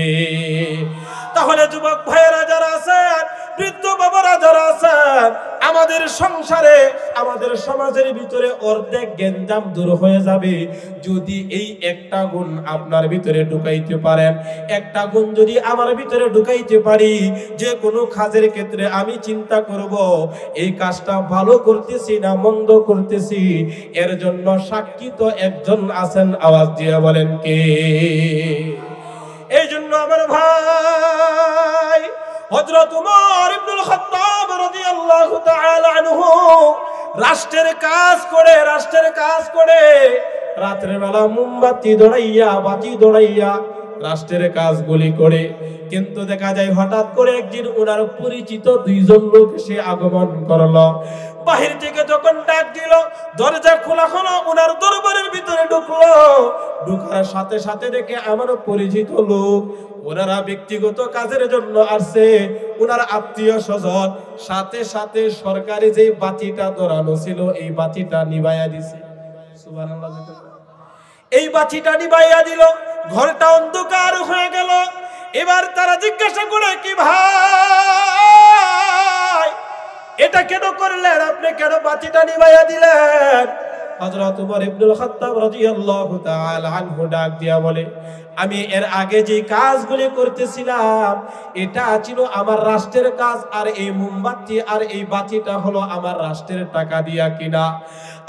তাহলে যুবক ভাইয়েরা যারা আছেন, বৃদ্ধ বাবারা যারা আছেন, আমাদের সংসারে, আমাদের সমাজের ভিতরে অর্ধেক গেঞ্জাম দূর হয়ে যাবে যদি এই একটা গুণ আপনার ভিতরে ঢুকাইতে পারেন। একটা গুণ যদি আমার ভিতরে ঢুকাইতে পারি, যে কোনো কাজের ক্ষেত্রে আমি চিন্তা করব এই কাজটা ভালো করতেছি না মন্দ করতেছি, এর জন্য সাক্ষী তো একজন আছেন, আওয়াজ দিয়ে বলেন কে? এই জন্য আমার ভাই হযরত ওমর ইবনুল খাত্তাব রাদিয়াল্লাহু তাআলা আনহু রাষ্ট্রের কাজ করে রাতের বেলা মোমবাতি দৌড়াইয়া, বাতি দৌড়াইয়া রাষ্ট্রের কাজগুলি করে। কিন্তু দেখা যায় হঠাৎ করে একদিন ওনার পরিচিত দুইজন লোক সে আগমন করলো। বাহির থেকে যখন ডাক দিল, দরজা খোলা হলো, ওনার দরবারের ভিতরে ঢুকলো। ঢুকার সাথে সাথে দেখে আমার পরিচিত লোক, ওনারা ব্যক্তিগত কাজের জন্য আসছে, ওনার আত্মীয় স্বজন। সাথে সাথে সরকারি যে বাতিটা ধরানো ছিল এই বাতিটা নিভাইয়া দিছে। সুবহানাল্লাহ। এই বাতিটা নিভাইয়া দিল, ঘরটা অন্ধকার হয়ে গেল। এবার তারা জিজ্ঞাসা করে, কি ভাই এটা কেন করলেন, আপনি কেন বাতিটা নিভাইয়া দিলেন? হযরত ওমর ইবনুল খাত্তাব রাদিয়াল্লাহু তাআলা আনহু ডাক দিয়া বলে, আমি এর আগে যে কাজগুলি করতেছিলাম এটা ছিল আমার রাষ্ট্রের কাজ, আর এই মোমবাতি আর এই বাতিটা হলো আমার রাষ্ট্রের টাকা দিয়া কিনা।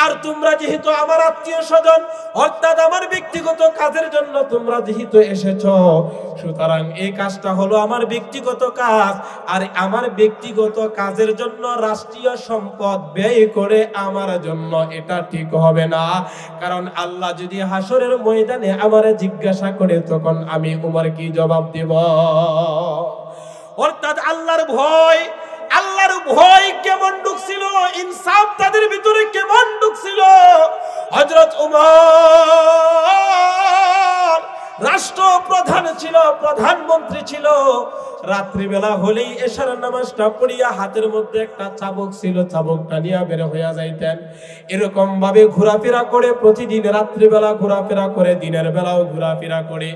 আর তোমরা যেহেতু আমার আত্মীয় স্বজন, অর্থাৎ আমার ব্যক্তিগত কাজের জন্য তোমরা যেহেতু এসেছো, সুতরাং এই কাজটা হলো আমার ব্যক্তিগত কাজ। আর আমার ব্যক্তিগত কাজের জন্য রাষ্ট্রীয় সম্পদ ব্যয় করে আমার জন্য এটা ঠিক হবে না। কারণ আল্লাহ যদি হাসরের ময়দানে আমারে জিজ্ঞাসা করে, তখন আমি ওমর কি জবাব দেব? অর্থাৎ আল্লাহর ভয় কেমন ঢুকছিল, ইনসাফ তাদের ভিতরে কেমন ঢুকছিল। হযরত ওমর রাষ্ট্রপ্রধান ছিল, প্রধানমন্ত্রী ছিল। রাত্রিবেলা হলেই এশার নামাজটা পড়িয়া হাতের মধ্যে একটা চাবুক ছিল, চাবুকটা নিয়ে বের হইয়া যাইতেন। এরকম ভাবে ঘোরাফেরা করে, প্রতিদিন রাত্রিবেলা ঘোরাফেরা করে, দিনের বেলাও ঘোরাফেরা করে।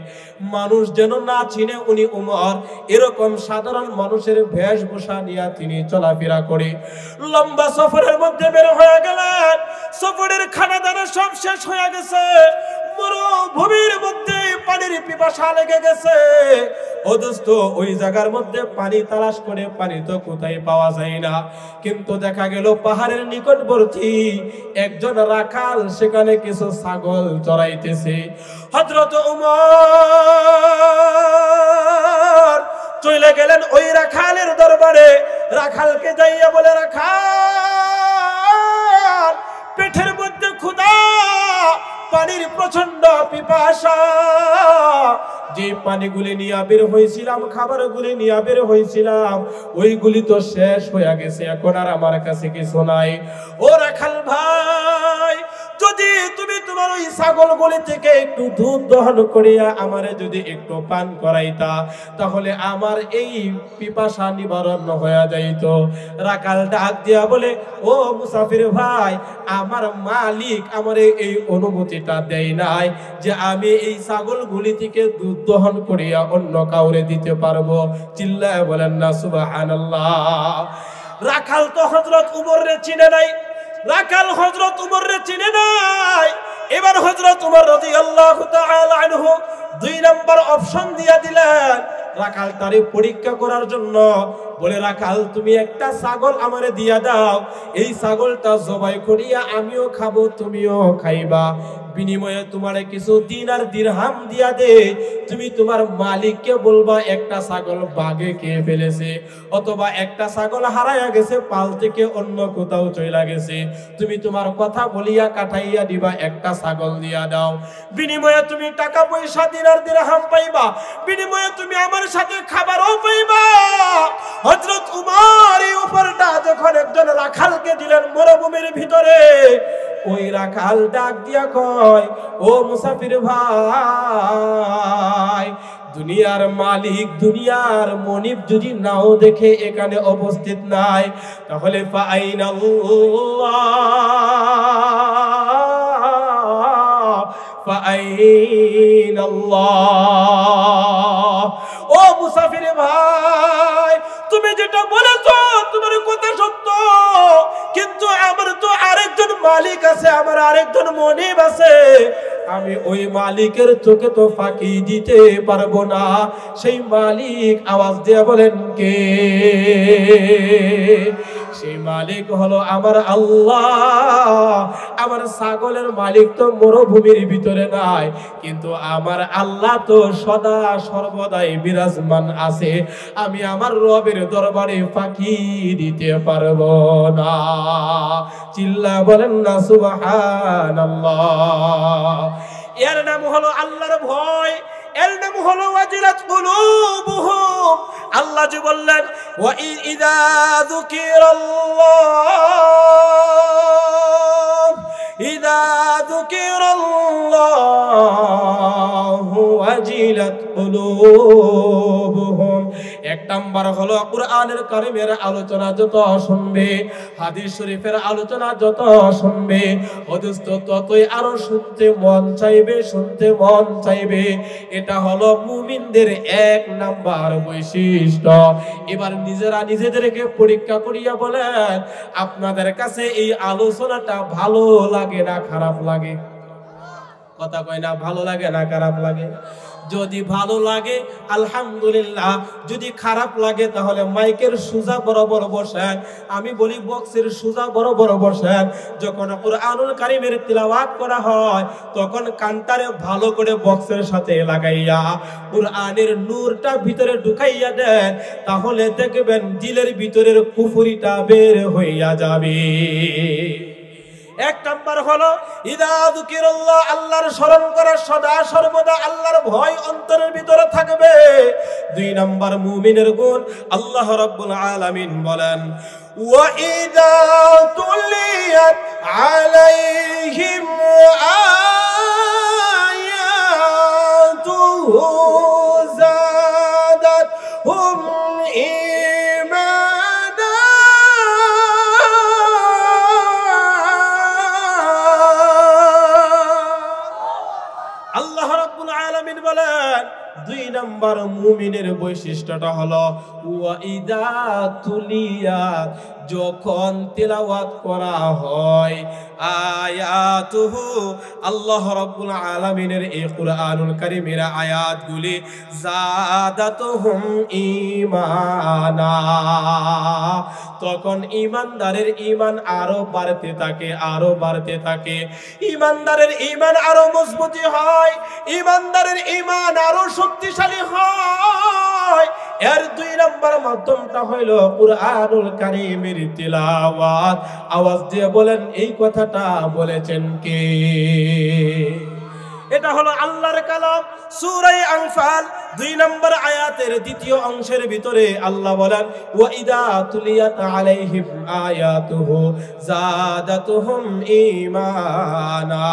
মানুষ যেন না চিনে উনি ওমর, এরকম সাধারণ মানুষের বেশভূষা নিয়ে তিনি চলাফেরা করে। লম্বা সফরের মধ্যে বের হয়ে গেলেন। সফরের খানা দানা সব শেষ হয়ে গেছে, মরুভূমির মধ্যে পানির পিপাসা লেগে গেছে। ও দোস্ত, ওই জায়গার মধ্যে পানি তালাশ করে, পানি তো কোথায় পাওয়া যায় না। কিন্তু দেখা গেল পাহাড়ের নিকটবর্তী একজন রাখাল সেখানে কিছু ছাগল চড়াইতেছে। হযরত ওমর চলে গেলেন ওই রাখালের দরবারে। রাখালকে যাইয়া বলে, রাখাল পেটের মধ্যে ক্ষুধা, পানির প্রচন্ড পিপাসা, যে পানিগুলি নিয়ে বের হয়েছিলাম, খাবারগুলি নিয়ে বের হয়েছিলাম, ওইগুলি তো শেষ হয়ে গেছে, এখন আর আমার কাছে কিছু নাই। ও রাখাল ভাই, যদি তুমি তোমার ওই ছাগলগুলি থেকে একটু দুধ দহন করিয়া আমারে যদি একটু পান করাইতা, তাহলে আমার এই পিপাসা নিবারণ হয়ে যাইত। রাখাল ডাক দিয়া বলে, ও মুসাফির ভাই, আমার মালিক আমার এই অনুমতিটা দেয় নাই যে আমি এই ছাগলগুলি থেকে দুধ দহন করিয়া অন্য কাউরে দিতে পারবো। চিল্লায় বলেন না সুবহানাল্লাহ। রাখাল তো হযরত ওমরে চিনে নাই, রাখাল হযরত ওমরে চিনে নাই। এবার হযরত ওমর রাদিয়াল্লাহু তাআলা আনহু 2 নাম্বার অপশন দিয়া দিলেন রাখাল তারে পরীক্ষা করার জন্য। বলে, রাখাল তুমি একটা ছাগল আমারে দিয়া দাও, এই ছাগলটা জবাই করিয়া আমিও খাবো, তুমিও খাইবা। বিনিময়ে তোমারে কিছু দিনার দিরহাম দিয়া দে। তুমি তোমার মালিককে বলবা একটা ছাগল বাঘে খেয়ে ফেলেছে, অথবা একটা ছাগল হারায়া গেছে, পাল থেকে অন্য কোথাও চলে গেছে। তুমি তোমার কথা বলিয়া কাটাইয়া দিবা, একটা ছাগল দিয়া দাও। বিনিময়ে তুমি টাকা পয়সা দিনার দিরহাম পাইবা, বিনিময়ে তুমি আমার সাথে খাবারও পাইবা। হযরত ওমর এই উপরটা যখন একজন রাখালকে দিলেন মরুভূমির ভিতরে, ওই রাখাল ডাক দিয়া কয়, ও মুসাফির ভাই, দুনিয়ার মালিক, দুনিয়ার মনিব যদি নাও দেখে এখানে উপস্থিত নাই, তাহলে ফাআইনাল্লাহ। ও মুসাফির ভাই, তুমি যেটা বলেছো তোমার কথা সত্য, কিন্তু আমার তো আরেকজন মালিক আছে, আমার আরেকজন মনিব আছে, আমি ওই মালিকের চোখে তো ফাঁকি দিতে পারবো না। সেই মালিক আওয়াজ দিয়ে বলেন কে? সেই মালিক হলো আমার আল্লাহ। আমার ছাগলের মালিক তো মরুভূমির ভিতরে নাই, কিন্তু আমার আল্লাহ তো সদা সর্বদাই বিরাজমান আছে। আমি আমার রবের দরবারে ফাঁকি দিতে পারবো না। চিল্লা বলেন না সুবহানাল্লাহ। এর নাম হলো আল্লাহর ভয়, এর নাম হলো ওয়াজিলাত কুলুবুহুম। আল্লাহ যে বললেন, ওয়া ইযা যুকিরাল্লাহু ওয়াজিলাত কুলুবুহুম। এক নাম্বার হলো কুরআনের কারীমের আলোচনা যত শুনবে, হাদিস শরীফের আলোচনা যত শুনবে, অদুস্ত ততই আরো শুনতে মন চাইবে, শুনতে মন চাইবে। এটা হলো মুমিনদের এক নাম্বার বৈশিষ্ট্য। এবার নিজেরা নিজেদেরকে পরীক্ষা করিয়া বলেন, আপনাদের কাছে এই আলোচনাটা ভালো লাগে না খারাপ লাগে? কথা কয় না, ভালো লাগে না খারাপ লাগে? যদি ভালো লাগে আলহামদুলিল্লাহ, যদি খারাপ লাগে তাহলে মাইকের সোজা বরাবর বসেন। আমি বলি বক্সের সোজা বরাবর বসেন। যখন কুরআনুল কারীমের তিলাওয়াত করা হয় তখন কানটারে ভালো করে বক্সের সাথে লাগাইয়া কুরআনের নূরটা ভিতরে ঢুকাইয়া দেন, তাহলে দেখবেন দিলের ভিতরের কুফরিটা বের হইয়া যাবে। এক নাম্বার হলো ইযা যুকিরাল্লাহ, আল্লাহর স্মরণ করা, সদা সর্বদা আল্লাহর ভয় অন্তরের ভিতরে থাকবে। দুই নাম্বার মুমিনের গুণ, আল্লাহ রাব্বুল আলামিন বলেন, ওয়া ইযা তুলিয়াত আলাইহিম আয়াতুহু যাদাতহুম ঈমানা। আল্লাহ রাব্বুল আলামিন বলেন, দুই নাম্বার মুমিনের বৈশিষ্ট্যটা হলো ওয়া ইযা তুলিয়াত, যখন তিলাওয়াত করা হয় আয়াতুহু, আল্লাহ রাব্বুল আলামিনের এই কুরআনুল কারীমের আয়াতগুলি, যাদাতুহুম ঈমানা, তখন ঈমানদারের ঈমান আরো বাড়তে থাকে, আরো বাড়তে থাকে। ঈমানদারের ঈমান আরো মজবুতি হয়, ঈমানদারের ঈমান আরো শক্তিশালী হয়। এর দুই নাম্বার মাধ্যমটা হইল কুরআনুল কারীমের তিলাওয়াত। আওয়াজ দিয়ে বলেন, এই কথাটা বলেছেন কে? এটা হলো আল্লাহর কালাম। সূরা আনফাল 2 নম্বর আয়াতের দ্বিতীয় অংশের ভিতরে আল্লাহ বলেন, ওয়া ইযা তুলিয়াত আলাইহিম আয়াতুহু যাদাতুহুম ঈমানা,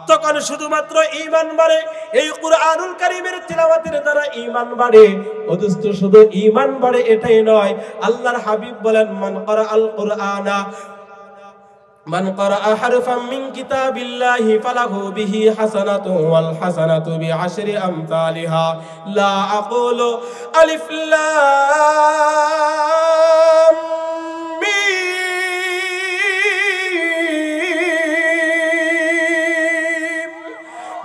তখন শুধুমাত্র ঈমান বাড়ে। এই কুরআনুল কারীমের তিলাওয়াতের দ্বারা ঈমান বাড়ে। অদুস্ত শুধু ঈমান বাড়ে এটাই নয়, আল্লাহর হাবিব বলেন, মান ক্বারাআল কুরআনা মান ক্বারাআ হারফাম মিন কিতাবিল্লাহি ফালাহু বিহি হাসানাতুন ওয়াল হাসানাতু বিআশরি আমসালিহা লা আকুলু আলিফ লাম মিম,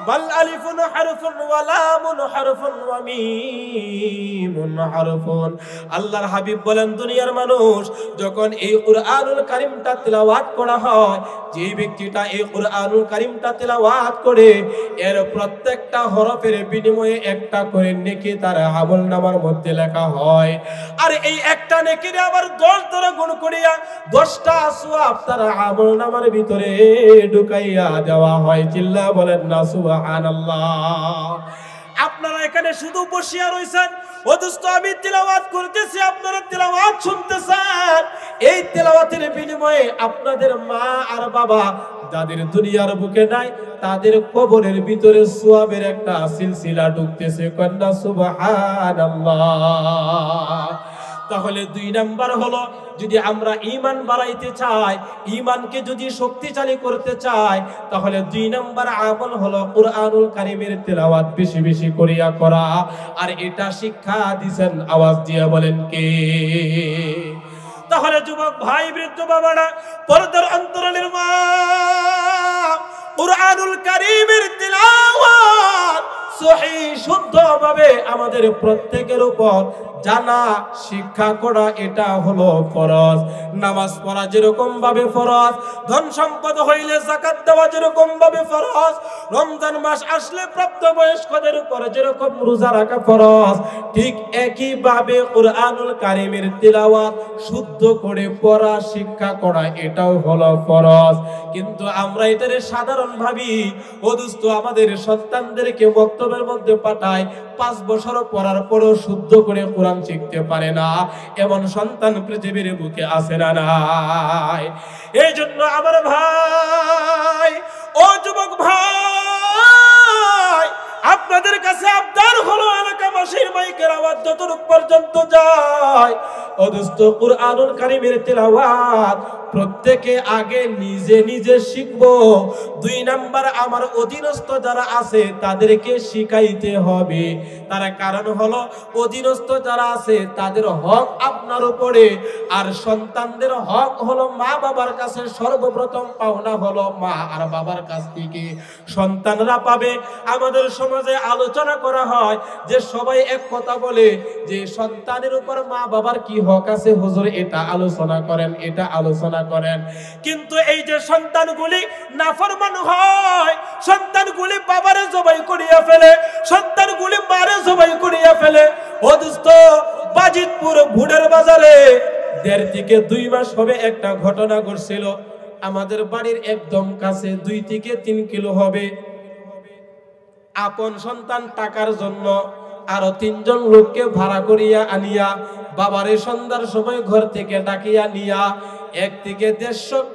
বাল আলিফুন হারফুন ওয়া লামুন হারফুন ওয়া মিমুন হারফুন। আল্লাহর হাবিব বলেন, দুনিয়ার মানুষ যখন এই কুরআনুল কারীমটা তিলাওয়াত করা হয়, যে ব্যক্তিটা এই কুরআনুল কারীমটা তিলাওয়াত করে, এর প্রত্যেকটা হরফের বিনিময়ে একটা করে নেকি তার আমলনামার মধ্যে লেখা হয়। আর এই একটা নেকিরে আবার 10 দ্বারা গুণ করিয়া 10টা সওয়াব তার আমলনামার ভিতরে ঢুকাইয়া দেওয়া হয়। চিল্লা বলেন না সুবহানাল্লাহ। আপনারা এখানে শুধু বসিয়া রয়েছেন, অথচ আমি তিলাওয়াত করতেছি, আপনারা তিলাওয়াত শুনতেছেন। এই তিলাওয়াতের বিনিময়ে আপনাদের মা আর বাবা যাদের দুনিয়ার বুকে নাই, তাদের কবরের ভিতরে সওয়াবের একটা সিলসিলা ঢুকতেছে। কন্যা সুবহানাল্লাহ। তাহলে 2 নাম্বার হলো, যদি আমরা ঈমান বাড়াইতে চাই, ঈমানকে যদি শক্তিশালী করতে চাই, তাহলে 2 নাম্বার আমল হলো কুরআনুল কারীমের তেলাওয়াত বেশি বেশি করিয়া করা। আর এটা শিক্ষা দিবেন, আওয়াজ দিয়ে বলেন কে? তাহলে যুবক ভাই, বৃদ্ধ বাবারা, পর্দার অন্তরালের মা, কুরআনুল কারীমের তেলাওয়াত সহিহ শুদ্ধভাবে আমাদের প্রত্যেকের উপর জানা, শিক্ষা করা, এটা হলো ফরজ। নামাজ পড়া যেরকম ভাবে ফরজ, ধন সম্পদ হইলে যাকাত দেওয়া যেরকম ভাবে ফরজ, রমজান মাস আসলে প্রাপ্তবয়স্কদের উপর যেরকম রোজা রাখা ফরজ, ঠিক একই ভাবে কুরআনুল কারীমের তিলাওয়াত শুদ্ধ করে পড়া, শিক্ষা করা, এটাও হলো ফরজ। কিন্তু আমরা এটারে সাধারণ ভাবি। ও দোস্ত, আমাদের সন্তানদেরকে বক্তব্যের মধ্যে পাঠায়, 5 বছর পড়ার পরও শুদ্ধ করে কোরআন শিখতে পারে না, এমন সন্তান পৃথিবীর বুকে আছে না নাই? এই জন্য আমার ভাই, ও যুবক ভাই, আপনাদের কাছে আবদার হলো, এলাকাবাসীর মাইকের আওয়াজ যতটুকু পর্যন্ত যায়, ও দোস্ত, কুরআনুল কারীমের তেলাওয়াত প্রত্যেকে আগে নিজে নিজে শিখবো। 2 নাম্বার, আমার অধীনস্থ যারা আছে তাদেরকে শিখাইতে হবে। তার কারণ হলো, অধীনস্থ যারা আছে তাদের হক আপনার উপরে, আর সন্তানদের হক হলো মা বাবার কাছে। সর্বপ্রথম পাওনা হলো মা আর বাবার কাছ থেকে সন্তানরা পাবে। আমাদের সমাজে আলোচনা করা হয় যে সবাই এক কথা বলে যে সন্তানের উপর মা বাবার কি হক আছে, হুজুর এটা আলোচনা করেন, এটা আলোচনা করেন। কিন্তু এই যে সন্তানগুলি নাফরমান হয়, সন্তানগুলি বাবারে জবাই করিয়া ফেলে, সন্তানগুলি মারে জবাই করিয়া ফেলে। ও দোস্ত, বাজিতপুর ভুডের বাজারে 1.5 থেকে 2 মাস হবে একটা ঘটনা ঘটছিল। আমাদের বাড়ির একদম কাছে, 2 থেকে 3 কিলো হবে। আপন সন্তান টাকার জন্য আরো 3 জন লোককে ভাড়া করিয়া আনিয়া বাবারে সন্ধ্যার সময় ঘর থেকে ডাকিয়া নিয়া 1 থেকে 150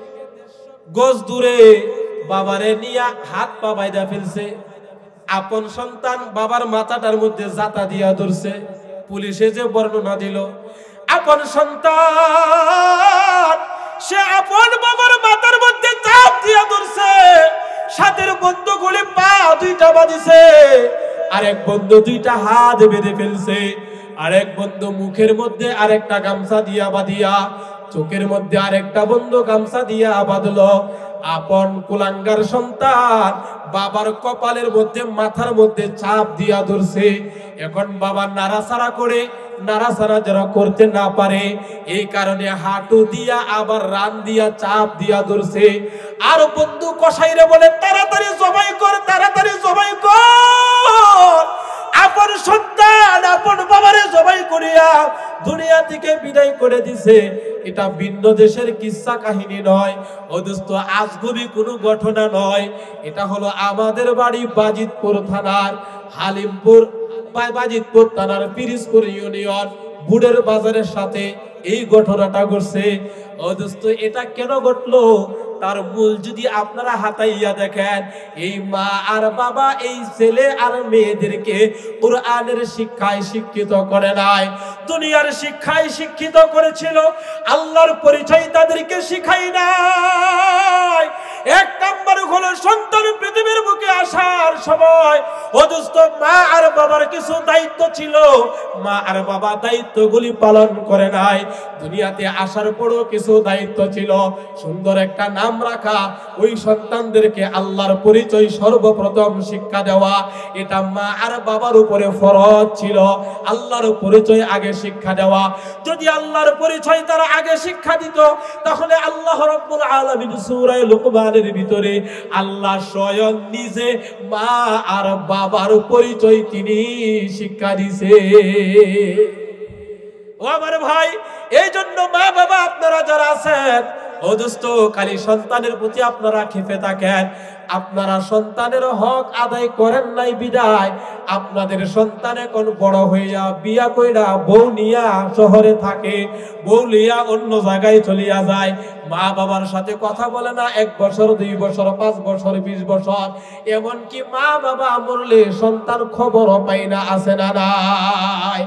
গজ দূরে বাবারে নিয়া হাত পা বাইদা ফেলছে। আপন সন্তান বাবার মাথাটার মধ্যে জাতা দিয়া ধরছে। পুলিশে যে বর্ণনা দিল, আপন সন্তান সে আপন বাবার মাথার মধ্যে চাপ দিয়া ধরছে, সাথের বন্ধুগুলি পা 2টা বাঁধিছে, আরেক বন্ধু 2টা হাত বেঁধে ফেলছে, আরেক বন্ধু মুখের মধ্যে আরেকটা গামছা দিয়া বাঁধিয়া, চোখের মধ্যে আরেকটা বন্ধু গামছা দিয়া বাঁধলো। আপন কুলাঙ্গার সন্তান বাবার কপালের মধ্যে, মাথার মধ্যে চাপ দিয়া ধরছে। এখন বাবা নাড়াচাড়া করে, নাড়াচাড়া যারা করতে না পারে, এই কারণে হাঁটু দিয়া আবার রান দিয়া চাপ দিয়া ধরছে। আর বন্ধু কসাইরে বলে, তাড়াতাড়ি জবাই কর, তাড়াতাড়ি জবাই কর। আপন সন্তান আপন বাবারে জবাই করিয়া দুনিয়া থেকে বিদায় করে দিছে। এটা ভিন্ন দেশের কিস্সা কাহিনী নয়, ও দোস্ত, আজগুবি কোনো ঘটনা নয়। এটা হলো আমাদের বাড়ি বাজিতপুর থানার হালিমপুর, বাজিতপুর থানার পিরিজপুর ইউনিয়ন বুড়ের বাজারের সাথে এই ঘটনাটা ঘটছে। ও দোস্ত, এটা কেন ঘটলো তার মূল যদি আপনারা হাতাইয়া দেখেন, এই মা আর বাবা এই ছেলে আর মেয়েদেরকে কুরআনের শিক্ষায় শিক্ষিত করে নাই, দুনিয়ার শিক্ষায় শিক্ষিত করেছিল, আল্লাহর পরিচয় তাদেরকে শিখাই নাই। 1 নাম্বার হলো সন্তান পৃথিবীর বুকে আসার সময়, ও দোস্ত, মা আর বাবার কিছু দায়িত্ব ছিল, মা আর বাবা দায়িত্বগুলি পালন করে নাই। দুনিয়াতে আসার পরও কিছু দায়িত্ব ছিল, সুন্দর একটা নাম রাখা, ওই সন্তানদেরকে আল্লাহর পরিচয় সর্বপ্রথম শিক্ষা দেওয়া, এটা মা আর বাবার উপরে ফরজ ছিল। আল্লাহর পরিচয় আগে শিক্ষা দেওয়া। যদি আল্লাহর পরিচয় তারা আগে শিক্ষা দিত, তাহলে আল্লাহ রাব্বুল আলামিন সূরা লুকমানের ভিতরে আল্লাহ স্বয়ং নিজে মা আর বাবার পরিচয় তিনি শিক্ষা দিছে। ও আমার ভাই, এই জন্য মা বাবা আপনারা যারা আছেন, ও দোস্ত, খালি সন্তানের প্রতি আপনারা ক্ষেপে থাকেন, আপনারা সন্তানের হক আদায় করেন নাই বিদায় আপনাদের সন্তান এখন বড় হইয়া বিয়া কইরা বউ নিয়া শহরে থাকে, বউ লিয়া অন্য জায়গায় চলিয়া যায়, মা বাবার সাথে কথা বলে না 1 বছর 2 বছর 5 বছর 20 বছর, এমনকি মা বাবা মরলে সন্তান খবরও পাই না, আছে না নাই?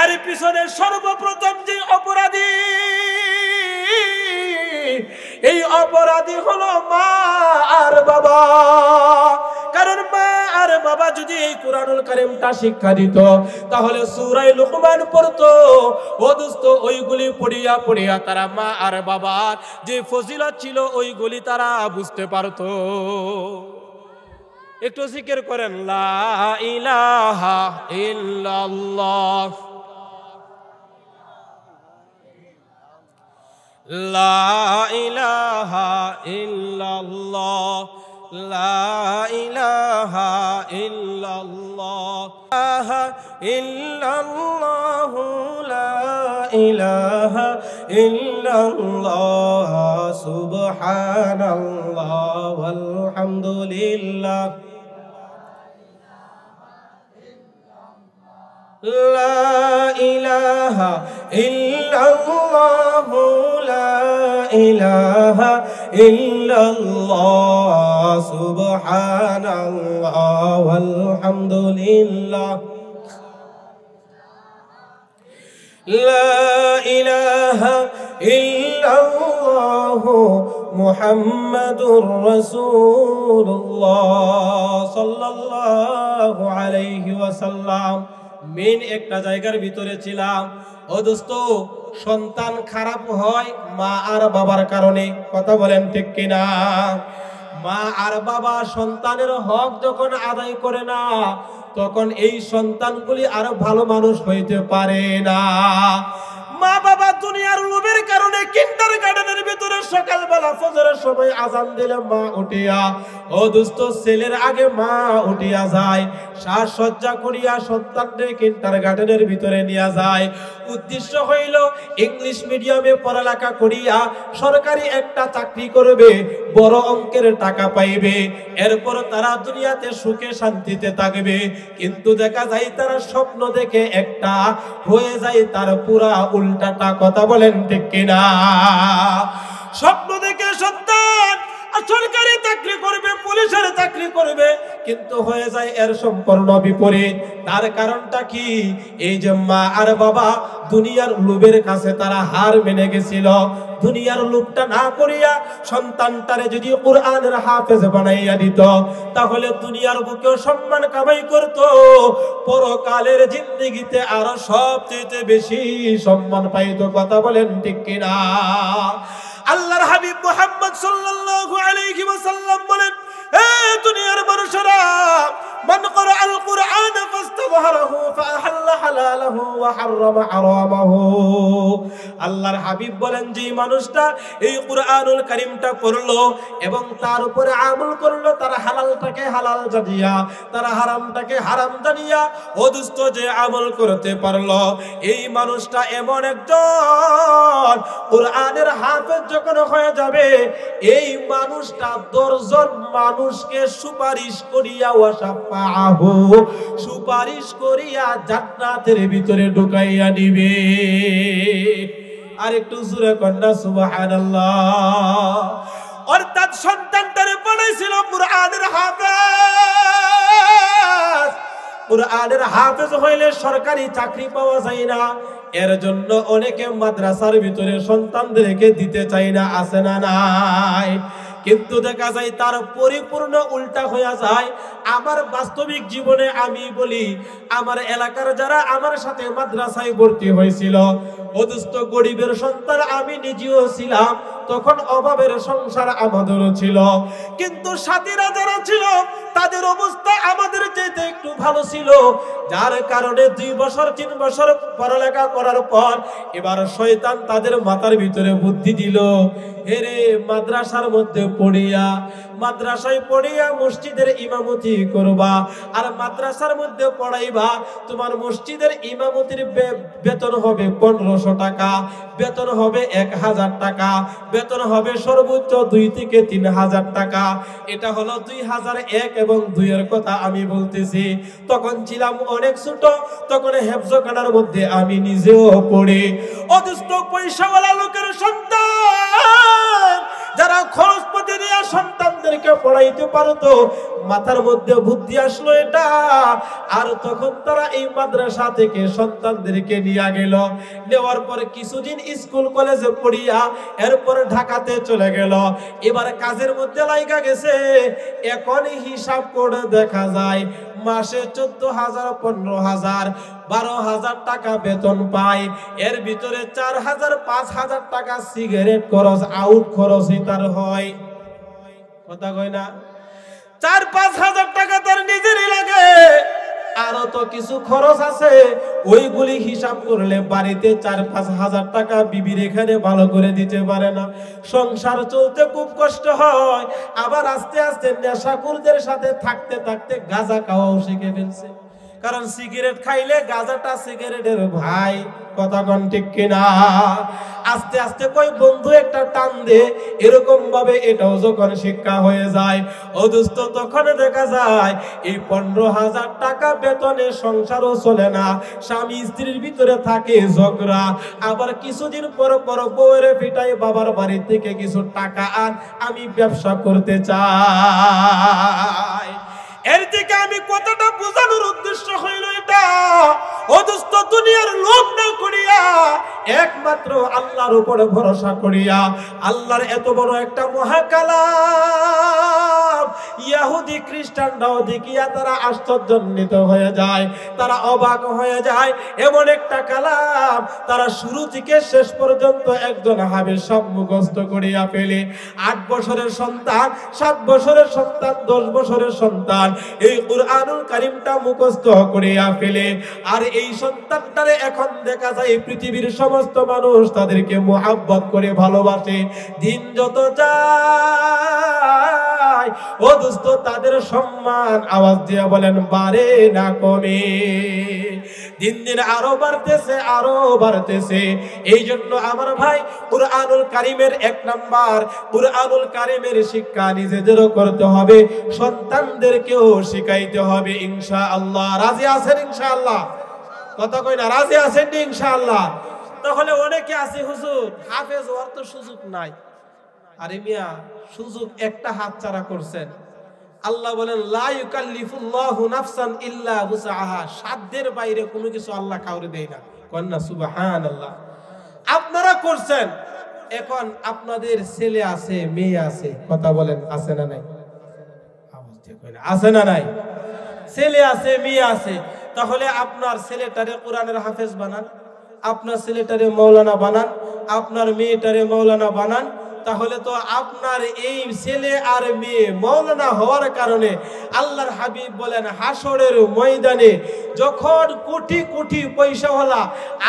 এর পিছনে সর্বপ্রথম যে অপরাধী, এই অপরাধী হলো মা আর বাবা। কারণ মা আর বাবা যদি এই কুরআনুল কারীমটা শিক্ষা দিত, তাহলে সূরা লুকমান পড়তো, ও দোস্ত ওইগুলি পড়িয়া পড়িয়া তারা মা আর বাবার যে ফজিলত ছিল ওইগুলি তারা বুঝতে পারতো। একটু জিকির করেন, লা ইলাহা ইল্লাল্লাহ, লা ইলাহা ইল্লাল্লাহ, লা ইলাহা ইল্লাল্লাহ, ইল্লাল্লাহ, লা ইলাহা ইল্লাল্লাহ, সুবহানাল্লাহ ওয়ালহামদুলিল্লাহ, লা ইলাহা ইল্লাল্লাহ, লা ইলাহা ইল্লাল্লাহ, সুবহানাল্লাহ ওয়ালহামদুলিল্লাহ, লা ইলাহা ইল্লাল্লাহ, মুহাম্মাদুর রাসূলুল্লাহ সাল্লাল্লাহু আলাইহি ওয়াসাল্লাম। মেন একটা জায়গার ভিতরে ছিলাম। ও দোস্ত, সন্তান খারাপ হয় মা আর বাবার কারণে, কথা বলেন ঠিক কিনা? মা আর বাবা সন্তানের হক যখন আদায় করে না, তখন এই সন্তানগুলি আরো ভালো মানুষ হইতে পারে না। মা বাবা দুনিয়ার লোভের কারণে কিন্ডারগার্টেনের ভিতরে সকালবেলা ফজরের সময় আজান দিলে মা উঠিয়া, ও দোস্ত ছেলের আগে মা উঠিয়া যায়, সাজসজ্জা করিয়া সন্তানদের কিন্ডারগার্টেনের ভিতরে নিয়ে যায়। উদ্দেশ্য হইল ইংলিশ মিডিয়ামে পড়ালেখা করিয়া সরকারি একটা চাকরি করবে, বড় অঙ্কের টাকা পাইবে, এরপর তারা দুনিয়াতে সুখে শান্তিতে থাকবে। কিন্তু দেখা যায় তারা স্বপ্ন দেখে একটা, হয়ে যায় তার পুরা উল্টাটা, কথা বলেন ঠিক কিনা? স্বপ্ন দেখে সন্তান সরকারি চাকরি করবে, পুলিশের চাকরি করবে, কিন্তু হয়ে যায় এর সম্পূর্ণ বিপরীত। তার কারণটা কি? এই যে মা আর বাবা দুনিয়ার লোভের কাছে তারা হার মেনে গেছিল। দুনিয়ার লোভটা না করিয়া সন্তানটারে যদি কুরআনের হাফেজ বানাইয়া দিত, তাহলে দুনিয়ার বুকেও সম্মান কামাই করত, পরকালের জিন্দেগিতে আরো সবচেয়ে বেশি সম্মান পাইতো, কথা বলেন ঠিক কিনা? আল্লাহর হাবিব মুহাম্মদ সাল্লাল্লাহু আলাইহি ওয়াসাল্লাম বলেন, হে দুনিয়ার মানুষেরা, মান ক্বারাআল কুরআন ফাস্তাযহারাহু ফাআহাল্লা হালালাহু ওয়া হারামা হারামাহু। আল্লাহর হাবিব বলেন, যে মানুষটা এই কুরআনুল কারীমটা পড়লো এবং তার উপরে আমল করলো, তার হালালটাকে হালাল জানিয়া, তার হারামটাকে হারাম জানিয়া ও দোস্ত যে আমল করতে পারলো, এই মানুষটা এমন একজন কুরআনের হাফেজ যখন হয়ে যাবে, এই মানুষটা 10 জন মানুষকে সুপারিশ করিয়া ওয়াসাফাহু, সুপারিশ করিয়া জান্নাতের ভিতরে ঢুকাইয়া দিবে। আর একটু জোরে কন্যা সুবহানাল্লাহ। অর্থাৎ সন্তানটারে বানাইছিল কুরআনের হাফেজ। কুরআনের হাফেজ হইলে সরকারি চাকরি পাওয়া যায় না, এর জন্য অনেকে মাদ্রাসার ভিতরে সন্তানদেরকে দিতে চায় না, আছে না নাই? কিন্তু দেখা যায় তার পরিপূর্ণ উল্টা হয়ে যায়। আমার বাস্তবিক জীবনে আমি বলি, আমার এলাকার যারা আমার সাথে মাদ্রাসায় ভর্তি হয়েছিল, অদুস্থ গরিবের সন্তান আমি নিজেও ছিলাম, তখন অভাবের সংসার আমাদেরও ছিল, কিন্তু সাথীরা যারা ছিল তাদের অবস্থা আমাদের চাইতে একটু ভালো ছিল, যার কারণে 2 বছর 3 বছর পড়ালেখা করার পর এবার শয়তান তাদের মাথার ভিতরে বুদ্ধি দিল, হেরে মাদ্রাসার মধ্যে পড়িয়া, মাদ্রাসায় পড়িয়া মসজিদের ইমামতি করবা, আর মাদ্রাসার মধ্যে পড়াইবা, তোমার মসজিদের ইমামতির বেতন হবে 1500 টাকা, বেতন হবে 1000 টাকা, বেতন হবে সর্বোচ্চ 2 থেকে 3,000 টাকা। এটা হলো 2001 এবং 2 এর কথা আমি বলতেছি। তখন ছিলাম অনেক ছোট, তখন হেফজখানার মধ্যে আমি নিজেও পড়ি। অদুষ্ট পয়সাওয়ালা লোকের সন্তান যারা খরচপাতি দিয়ে সন্তানদেরকে পড়াইতে পারতো, মাথার মধ্যে বুদ্ধি আসলো এটা, আর তখন তারা এই মাদ্রাসা থেকে সন্তানদেরকে নিয়ে গেল। নেওয়ার পরে কিছুদিন স্কুল কলেজে পড়িয়া এরপর ঢাকাতে চলে গেল। এবার কাজের মধ্যে লাইগা গেছে। এখন হিসাব করে দেখা যায় মাসে 14,000, 15,000, 12,000 টাকা বেতন পায়। এর ভিতরে 4,000, 5,000 টাকা সিগারেট খরচ, আউট খরচই তার হয়। কথা কয় না? 4-5 হাজার টাকা তার নিজেরই লাগে, আরো তো কিছু খরচ আছে, ওইগুলি হিসাব করলে বাড়িতে 4-5 হাজার টাকা বিবির এখানে ভালো করে দিতে পারে না। সংসার চলতে খুব কষ্ট হয়। আবার আস্তে আস্তে নেশাখোরদের সাথে থাকতে থাকতে গাঁজা খাওয়াও শিখে ফেলছে। কারণ সিগারেট খাইলে গাঁজাটা সিগারেটের ভাই। কথা কোন ঠিক কিনা? আস্তে আস্তে কই বন্ধু একটা টান দে, এরকম ভাবে এটাও যখন শিক্ষা হয়ে যায়, অদুষ্ট তখন দেখা যায় এই 15,000 টাকা বেতনে সংসারও চলে না। স্বামী স্ত্রীর ভিতরে থাকে ঝগড়া। আবার কিছুদিন পর পর বউয়ের পিটাই, বাবার বাড়ি থেকে কিছু টাকা আন, আমি ব্যবসা করতে চাই। এর থেকে আমি কতটা বোঝানোর উদ্দেশ্য হইল এটা, অদুষ্ট দুনিয়ার লোভ না করিয়া একমাত্র আল্লাহর উপরে ভরসা করিয়া, আল্লাহর এত বড় একটা মহাকালাম ইহুদি খ্রিস্টানরাও দেখিয়া তারা আশ্চর্যান্বিত হয়ে যায়, তারা অবাক হয়ে যায়। এমন একটা কালাম তারা শুরু থেকে শেষ পর্যন্ত একজন হাফেজ সব মুখস্থ করিয়া ফেলে। 8 বছরের সন্তান, 7 বছরের সন্তান, 10 বছরের সন্তান এই কুরআনুল কারীমটা মুখস্থ করিয়া ফেলে। আর এই সন্তানটারে এখন দেখা যায় পৃথিবীর সমস্ত মানুষ তাদেরকে মুহাব্বত করে ভালোবাসে। দিন যত যায় ও দোস্ত, তাদের সম্মান আওয়াজ দিয়ে বলেন বাড়ে না কমে? দিন দিন আরো বাড়তেছে, আরো বাড়তেছে। এই জন্য আমার ভাই, কুরআনুল কারীমের 1 নাম্বার, কুরআনুল কারীমের শিক্ষা নিজেদেরও করতে হবে, সন্তানদেরকেও শিখাইতে হবে ইনশাআল্লাহ। রাজি আছেন ইনশাআল্লাহ? কথা কই না? রাজি আছেন ইনশাআল্লাহ? তাহলে অনেকে আছে হুজুর হাফেজ হওয়ার তো সুযোগ নাই। আরে মিয়া, সুযোগ একটা হাতছাড়া করছেন। আল্লাহ বলেন লা ইউকাল্লিফুল্লাহু নাফসান ইল্লা উসআহা, সাধ্যের বাইরে কোনো কিছু আল্লাহ কাউরে দেয় না। কন্না সুবহানাল্লাহ। আপনারা করছেন, এখন আপনাদের ছেলে আছে, মেয়ে আছে, কথা বলেন আছে না নাই? আছে না নাই? ছেলে আছে, মেয়ে আছে। তাহলে আপনার ছেলেটারে কোরআনের হাফেজ বানান, আপনার ছেলেটারে মাওলানা বানান, আপনার মেয়েটারে মাওলানা বানান। তাহলে তো আপনার এই ছেলে আর মেয়ে মাওলানা হওয়ার কারণে আল্লাহর হাবিব বলেন হাসরের ময়দানে যখন কোটি কোটি পয়সাওয়ালা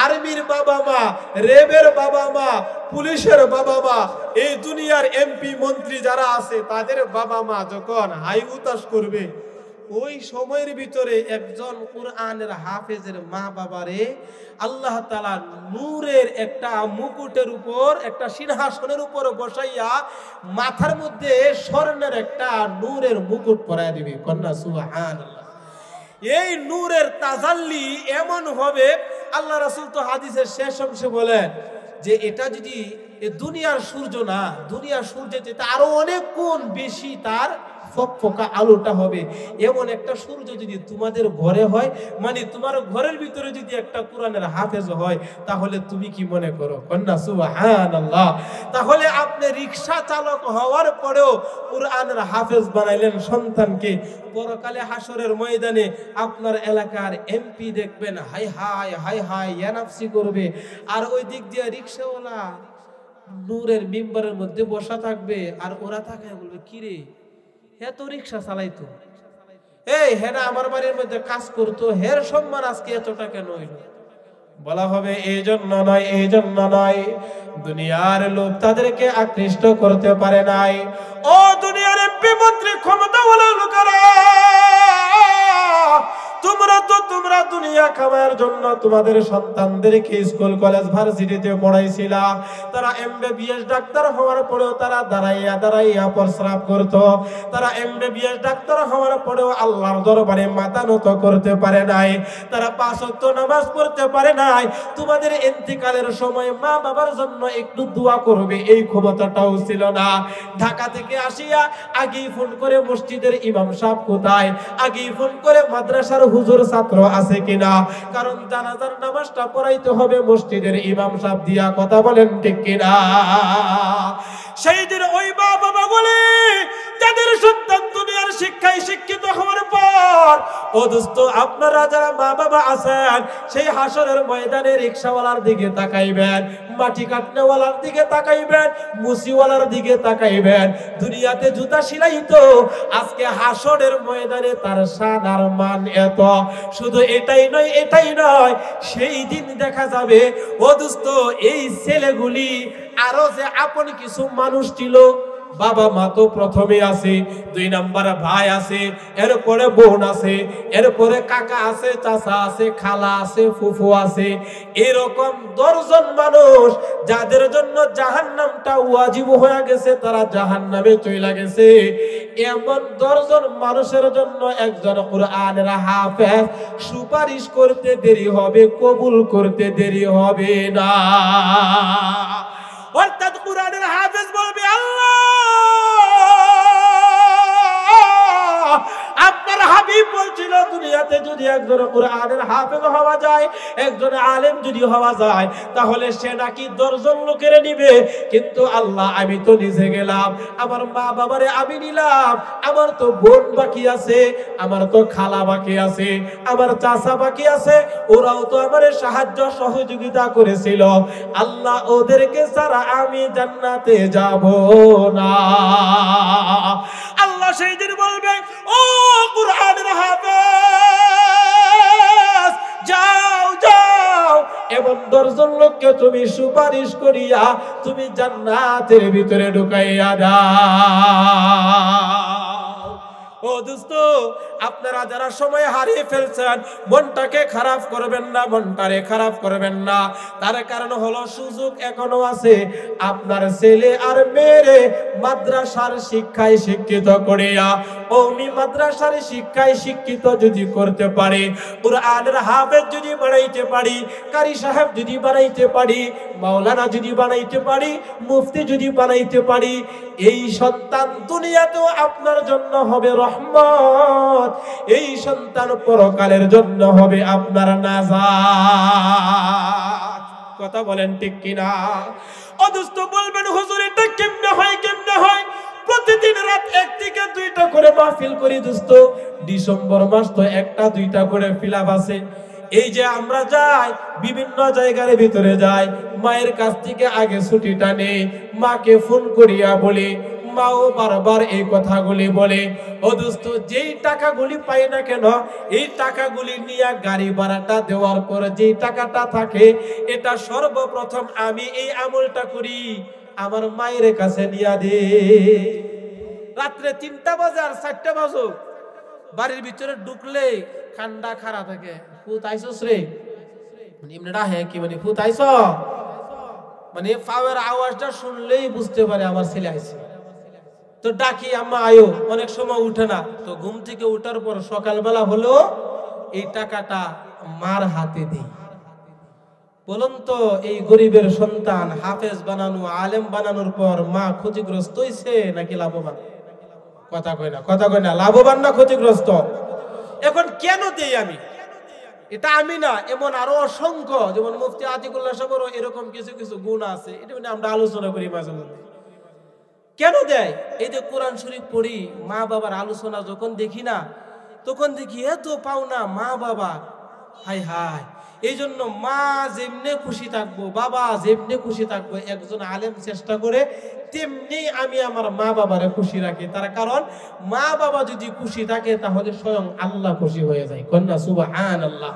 আর্মির বাবা মা, রেবের বাবা মা, পুলিশের বাবা মা, এই দুনিয়ার এমপি মন্ত্রী যারা আছে তাদের বাবা মা যখন হাই উতাস করবে, ওই সময়ের ভিতরে একজন কুরআনের হাফেজের মা বাবারে আল্লাহ তাআলা নূরের একটা মুকুটের উপর, একটা সিংহাসনের উপর বসাইয়া মাথার মধ্যে স্বর্ণের একটা নূরের মুকুট পরায় দিবে। কন্যা সুবহানাল্লাহ। এই নূরের তাজাল্লি এমন হবে, আল্লাহ রাসূল তো হাদিসের শেষ অংশে বলেন যে এটা যদি দুনিয়ার সূর্য না, দুনিয়ার সূর্যের চেয়ে আরো অনেক গুণ বেশি তার ফকফকা আলোটা হবে। এমন একটা সূর্য যদি তোমাদের ঘরে হয়, মানে তোমার ঘরের ভিতরে যদি একটা কোরআনের হাফেজ হয়, তাহলে তুমি কি মনে করো? কন্যা সুবহানাল্লাহ। তাহলে আপনি রিকশা চালক হওয়ার পরেও কোরআনের হাফেজ বানাইলেন সন্তানকে, পরকালে হাসরের ময়দানে আপনার এলাকার এমপি দেখবেন হাই হাই হাই হাই ইয়ানাফসি করবে, আর ওই দিক দিয়ে রিকশাওয়ালা নূরের মিম্বরের মধ্যে বসা থাকবে, আর ওরা তাকায় বলবে কিরে এত রিক্সা চালাইতো, এই হেনা আমার বাড়ির মধ্যে কাজ করতো, হের সম্মান আজকে এতটা কেন হইল? বলা হবে এই জন্য নয়, এই জন্য নয়, দুনিয়ার লোক তাদেরকে আকৃষ্ট করতে পারে নাই। ও দুনিয়ার এমপি মন্ত্রী ক্ষমতাওয়ালা লোকেরা, তোমরা দুনিয়া কামায়ের জন্য তোমাদের সন্তানদেরকে স্কুল কলেজ ভার্সিটিতে পড়াইছিলা, তারা এমবিবিএস ডাক্তার হওয়ার পরেও তারা দাঁড়াইয়া দাঁড়াইয়া প্রস্রাব করত। তারা এমবিবিএস ডাক্তার হওয়ার পরেও আল্লাহর দরবারে মাথা নত করতে পারে নাই। তারা 5 ওয়াক্ত নামাজ পড়তে পারে নাই। তোমাদের ইন্তিকালের সময় মা বাবার জন্য একটু দোয়া করবে এই ক্ষমতাটাও ছিল না। ঢাকা থেকে আসিয়া আগেই ফোন করে মসজিদের ইমাম সাহেব কোথায়, আগেই ফোন করে মাদ্রাসার হুজুর ছাত্র আছে কিনা, কারণ জানাজার নামাজটা পড়াইতে হবে মসজিদের ইমাম সাহেব দিয়া। কথা বলেন ঠিক কিনা? সেই দিন ওই মা বাবা বলে যাদের সন্তান দুনিয়ার শিক্ষায় শিক্ষিত হওয়ার পর, ও দোস্ত আপনারা যারা মা বাবা আছেন, সেই হাসরের ময়দানে রিকশাওয়ালার দিকে তাকাইবেন, মাটি কাটনেওয়ালার দিকে তাকাইবেন, মুসিওয়ালার দিকে তাকাইবেন। দুনিয়াতে জুতা সিলাইতো, আজকে হাসরের ময়দানে তার শান আর মান এত। শুধু এটাই নয়, এটাই নয়, সেই দিন দেখা যাবে ও দোস্ত এই ছেলেগুলি আরো যে আপন কিছু মানুষ ছিল, বাবা মা তো প্রথমে আছে, 2 নাম্বার ভাই আছে, এরপরে বোন আছে, এরপরে কাকা আছে, চাচা আছে, খালা আছে, ফুফু আছে, এরকম 10 জন মানুষ যাদের জন্য জাহান্নামটা ওয়াজিব হয়ে গেছে, তারা জাহান্নামে চলে গেছে। এমন 10 জন মানুষের জন্য একজন কুরআনের হাফেজ সুপারিশ করতে দেরি হবে, কবুল করতে দেরি হবে না। অর্থাৎ কুরআনের হাফেজ বলবে, আল্লাহ আপনার হাবিব বলছিল দুনিয়াতে যদি একজন কুরআনের হাফেজ হওয়া যায়, একজন আলেম যদি হওয়া যায়, তাহলে সে নাকি 10 জন লোকের নিবে। কিন্তু আল্লাহ আমি তো নিজে গেলাম, আমার মা বাবারে আমি নিলাম, আমার তো বোন বাকি আছে, আমার তো খালা বাকি আছে, আমার চাচা বাকি আছে, ওরাও তো আমারে সাহায্য সহযোগিতা করেছিল। আল্লাহ ওদেরকে ছাড়া আমি জান্নাতে যাব না। আল্লাহ সেই দিন বলবে, ও কুরআনের হাফেজ যাও যাও, এমন 10 জন লোককে তুমি সুপারিশ করিয়া তুমি জান্নাতের ভিতরে ঢুকাইয়া দাও। ও দোস্ত আপনারা যারা সময় হারিয়ে ফেলছেন, মনটাকে খারাপ করবেন না, মনটারে খারাপ করবেন না। তার কারণ হলো সুযোগ এখনো আছে। আপনার ছেলে আর মেয়েরে মাদ্রাসার শিক্ষায় শিক্ষিত করিয়া, ওমি মাদ্রাসার শিক্ষায় শিক্ষিত যদি করতে পারে, কুরআনের হাফেজ যদি বানাইতে পারি, কারি সাহেব যদি বানাইতে পারি, মাওলানা যদি বানাইতে পারি, মুফতি যদি বানাইতে পারি, এই সন্তান দুনিয়াতেও আপনার জন্য হবে রহমত, এই সন্তান পরকালের জন্য হবে আপনার নাজাত। কথা বলেন ঠিক কিনা? ও দোস্ত বলবেন হুজুর এটা কেমনে হয়, কেমনে হয়? প্রতিদিন রাত 1 থেকে 2টা করে মাহফিল করি দোস্ত। ডিসেম্বর মাস তো 1টা 2টা করে ফিলাপ আছে। এই যে আমরা যাই বিভিন্ন জায়গার ভিতরে যাই, মায়ের কাছ থেকে আগে ছুটিটা নেই, মাকে ফোন করিয়া বলি, মাও বারবার এই কথাগুলি বলে, ও দোস্ত যেই টাকাগুলি পাই না কেন, এই টাকাগুলি নিয়ে গাড়ি ভাড়াটা দেওয়ার পর যেই টাকাটা থাকে, এটা সর্বপ্রথম আমি এই আমলটা করি, আমার মায়ের কাছে নিয়ে দে। রাত্রে 3টা বাজে আর 4টা বাজো, বাড়ির ভিতরে ঢুকলে ঠান্ডা খারা থাকে, ফুত আইসস রে, মানে এমনিটা হ্যাঁ কি মানে ফুত আইস, মানে পাওয়ার আওয়াজটা শুনলেই বুঝতে পারে আমার ছেলে আইছে। তো ডাকি আম্মা আয়ো, অনেক সময় উঠে না, তো ঘুম থেকে উঠার পর সকালবেলা হলো এই টাকাটা মার হাতে দিই। বলুন তো এই গরিবের সন্তান হাফেজ বানানো, আলেম বানানোর পর মা ক্ষতিগ্রস্ত হইছে নাকি লাভবান? কথা কয় না, কথা কয় না, লাভবান না ক্ষতিগ্রস্ত? এখন কেন দেই আমি? এটা আমি না, এমন আরো অসংখ্য, যেমন মুফতি আতিকুল্লাহ সাহেবেরও এরকম কিছু কিছু গুণ আছে, এটা মানে আমরা আলোচনা করি মাঝে মধ্যে। কেন দেয়? এই যে কোরআন শরীফ পড়ি, মা বাবার আলোচনা যখন দেখি না, তখন দেখি এত পাওনা মা বাবা, হাই হাই। এই জন্য মা যেমনে খুশি থাকবো, বাবা যেমনে খুশি থাকবো, একজন আলেম চেষ্টা করে তেমনি আমি আমার মা বাবারে খুশি রাখি। তার কারণ মা বাবা যদি খুশি থাকে তাহলে স্বয়ং আল্লাহ খুশি হয়ে যায়। কন্যা সুবহানাল্লাহ।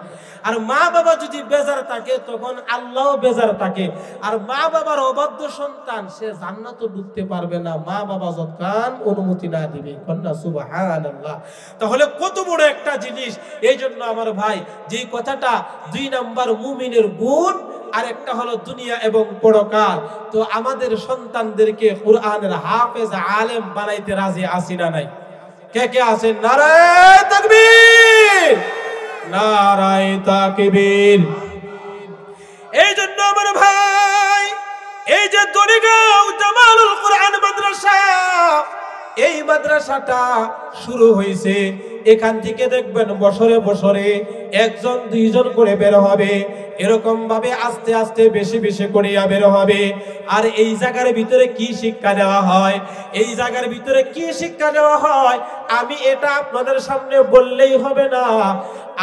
আর মা বাবা যদি বেজার থাকে তখন আল্লাহও বেজার থাকে। আর মা বাবার অবাধ্য সন্তান সে জান্নাতও ঢুকতে পারবে না, মা বাবা যতক্ষণ অনুমতি না দিবে। কন্যা সুবহানাল্লাহ। তাহলে কত বড় একটা জিনিস। এই জন্য আমার ভাই, যে কথাটা 2 নাম্বার মুমিনের গুণ, আর একটা হলো দুনিয়া এবং পরকাল। তো আমাদের সন্তানদেরকে কোরআনের হাফেজ আলেম বানাইতে রাজি আছি না নাই? কে কে আছেন? নারায়ে তাকবীর, নারায়ে তাকবীর। এই জন্য আমার ভাই, এই যে দরিগাঁও জামালুল কোরআন মাদ্রাসা, এই মাদ্রাসাটা শুরু হয়েছে, এখান থেকে দেখবেন বছরে বছরে একজন দুইজন করে বের হবে, এরকম ভাবে আস্তে আস্তে বেশি বেশি করিয়া বের হবে। আর এই জায়গার ভিতরে কি শিক্ষা দেওয়া হয়, এই জায়গার ভিতরে কি শিক্ষা দেওয়া হয়, আমি এটা আপনাদের সামনে বললেই হবে না।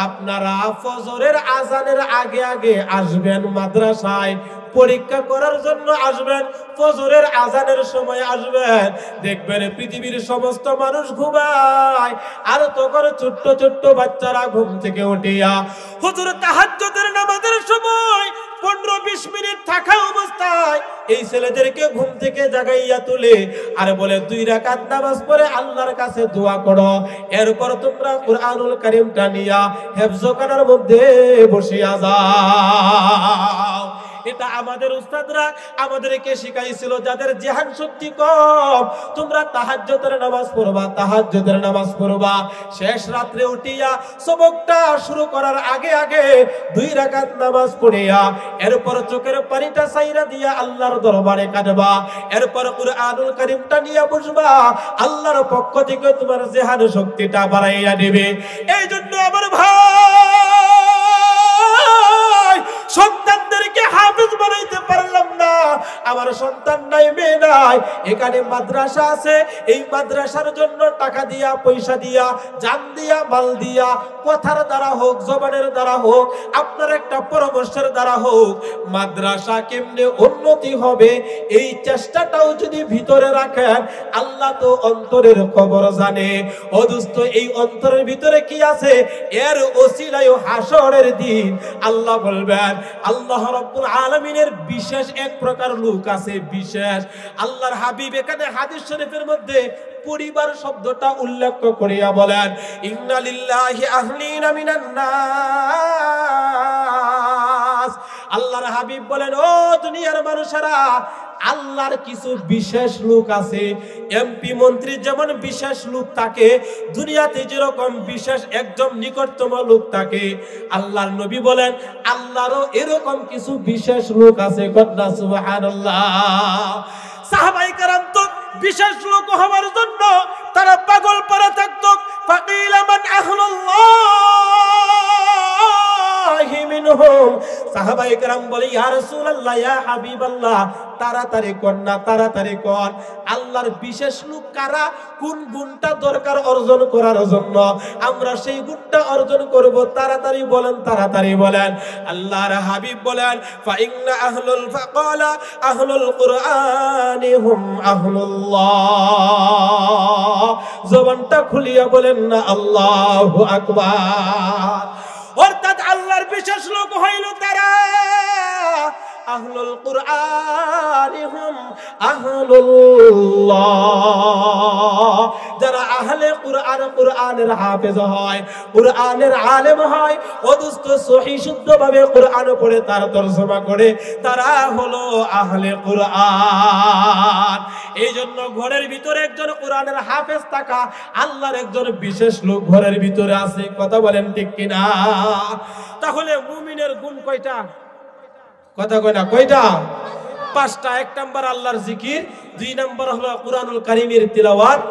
আপনারা ফজরের আজানের আগে আগে আসবেন মাদ্রাসায়, পরীক্ষা করার জন্য আসবেন, ফজরের আজানের সময় আসবেন, দেখবেন পৃথিবীর সমস্ত মানুষ ঘুমায়, আর তখন ছোট্ট ছোট্ট বাচ্চারা ঘুম থেকে উঠিয়া হুজুর তাহাজ্জুদের নামাজের সময় 15-20 মিনিট থাকা অবস্থায় এই ছেলেদেরকে ঘুম থেকে জাগাইয়া তুলে আর বলে 2 রাকাত নামাজ পড়ে আল্লাহর কাছে দোয়া করো, এরপর তোমরা কুরআনুল কারীমটা নিয়া হেফজখানার মধ্যে বসিয়া যাও। এটা আমাদের উস্তাদরা আমাদেরকে শিখাইছিল, যাদের জিহান শক্তি কম, তোমরা তাহাজ্জুদের নামাজ পড়বা, তাহাজ্জুদের নামাজ পড়বা, শেষ রাত্রে উঠিয়া সবকটা শুরু করার আগে আগে 2 রাকাত নামাজ পড়িয়া এরপর চোখের পানিটা ছাইরা দিয়া আল্লাহর দরবারে কাঁদবা, এরপর কুরআনুল কারীমটা নিয়ে বসবা, আল্লাহর পক্ষ থেকে তোমার জিহান শক্তিটা বাড়াইয়া দিবে। এই জন্য আমার ভাই, সন্তানদেরকে হাফেজ বানাইতে পারলাম না, আমার সন্তান নাই, মেয়ে নাই, এখানে মাদ্রাসা আছে, এই মাদ্রাসার জন্য টাকা দিয়া, পয়সা দিয়া, জান দিয়া, মাল দিয়া, কথার দ্বারা হোক, জবানের দ্বারা হোক, আপনার একটা পরামর্শের দ্বারা হোক, মাদ্রাসা কেমনে উন্নতি হবে এই চেষ্টাটাও যদি ভিতরে রাখেন, আল্লাহ তো অন্তরের খবর জানে। ও দোস্ত, এই অন্তরের ভিতরে কি আছে, এর ওসিলায় হাসরের দিন আল্লাহ বলবেন, আল্লাহ রাব্বুল আলামিনের বিশেষ এক প্রকার লোক আছে, বিশেষ। আল্লাহর হাবিব এখানে হাদিস শরীফের মধ্যে পরিবার শব্দটা উল্লেখ করিয়া বলেন, ইন্না লিল্লাহি আহলিনা মিনান নাস। আল্লাহর হাবিব বলেন, ও দুনিয়ার মানুষেরা, আল্লাহর কিছু বিশেষ লোক আছে। এমপি মন্ত্রী যেমন বিশেষ লোক থাকে, দুনিয়াতে যেরকম বিশেষ একজন নিকটতম লোক থাকে, আল্লাহর নবী বলেন আল্লাহরও এরকম কিছু বিশেষ লোক আছে। কন্যা সুবহানাল্লাহ। সাহাবায়ে কেরাম তো বিশেষ লোক হওয়ার জন্য তারা পাগল পড়ে থাকতো। ফাকিলা মান আহলুল্লাহি মিনহুম। সাহাবায়ে কেরাম বলে, ইয়া রাসূলুল্লাহ, ইয়া হাবিবাল্লাহ, তাড়াতাড়ি কর না, তাড়াতাড়ি কর, আল্লাহর বিশেষ লোক কারা, কোন গুণটা দরকার অর্জন করার জন্য, আমরা সেই গুণটা অর্জন করব, তাড়াতাড়ি বলেন, তাড়াতাড়ি বলেন। আল্লাহর হাবিব বলেন, ফা ইন্না আহলুল ফাকালা আহলুল কুরআনি হুম আহলুল্লাহ। জবানটা খুলিয়া বলেন না আল্লাহু আকবার। অর্থাৎ আল্লাহর বিশেষ লোক হইল তারা আহলুল কুরআনি হুম আহলুল্লাহ। যারা আহলে কুরআন, কুরআনের হাফেজ হয়, কুরআনের আলেম হয়, অদুস্ত সহিহ শুদ্ধভাবে কুরআন পড়ে তার তরজমা করে, তারা হলো আহলে কুরআন। এই জন্য ঘরের ভিতরে একজন কুরআনের হাফেজ থাকা, আল্লাহর একজন বিশেষ লোক ঘরের ভিতরে আছে। কথা বলেন ঠিক কিনা? তাহলে মুমিনের গুণ কয়টা? কথা কয় না, কয়টা? 5টা। 1 নাম্বার আল্লাহর জিকির, 2 নাম্বার হলো কুরআনুল কারীমের তিলাওয়াত,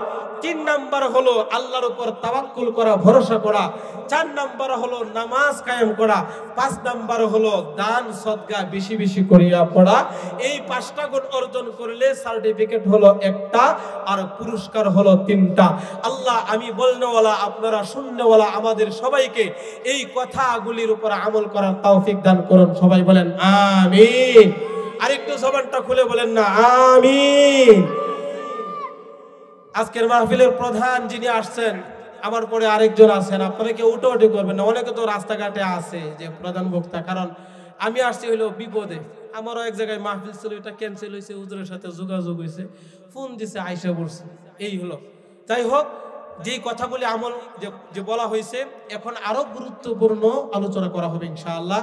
3 নাম্বার হলো আল্লাহর উপর তাওয়াক্কুল করা, ভরসা করা, 4 নাম্বার হলো নামাজ কায়েম করা, 5 নাম্বার হলো দান সদকা বেশি বেশি করিয়া পড়া। এই 5টা গুণ অর্জন করলে সার্টিফিকেট হলো 1টা আর পুরস্কার হলো 3টা। আল্লাহ, আমি বলনেওয়ালা, আপনারা শুননেওয়ালা, আমাদের সবাইকে এই কথাগুলির উপর আমল করার তৌফিক দান করুন। সবাই বলেন আমিন। আরেকটু জবানটা খুলে বলেন না আমিন। আজকের মাহফিলের প্রধান যিনি আসছেন, আমার পরে আরেকজন আছেন, আপনারা কেউ উঠোউঠি করবেন না, অনেকে তো রাস্তাঘাটে আছে যে প্রধান বক্তা, কারণ আমি আসছি হইলো বিপদে। আমারও এক জায়গায় মাহফিল ছিল, এটা ক্যান্সেল হয়েছে, হুজুরের সাথে যোগাযোগ হয়েছে, ফোন দিছে, আইসা পড়ছে, এই হলো। যাই হোক, যেই কথাগুলি আমল যে বলা হয়েছে, এখন আরো গুরুত্বপূর্ণ আলোচনা করা হবে ইনশাআল্লাহ।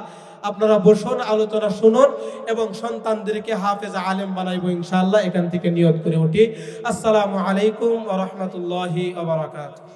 আপনারা বসুন, আলোচনা শুনুন এবং সন্তানদেরকে হাফেজ আলেম বানাইবো ইনশাআল্লাহ। এখান থেকে নিয়ত করে উঠি। আসসালামু আলাইকুম ওয়া রাহমাতুল্লাহি ওয়া বারাকাতুহু।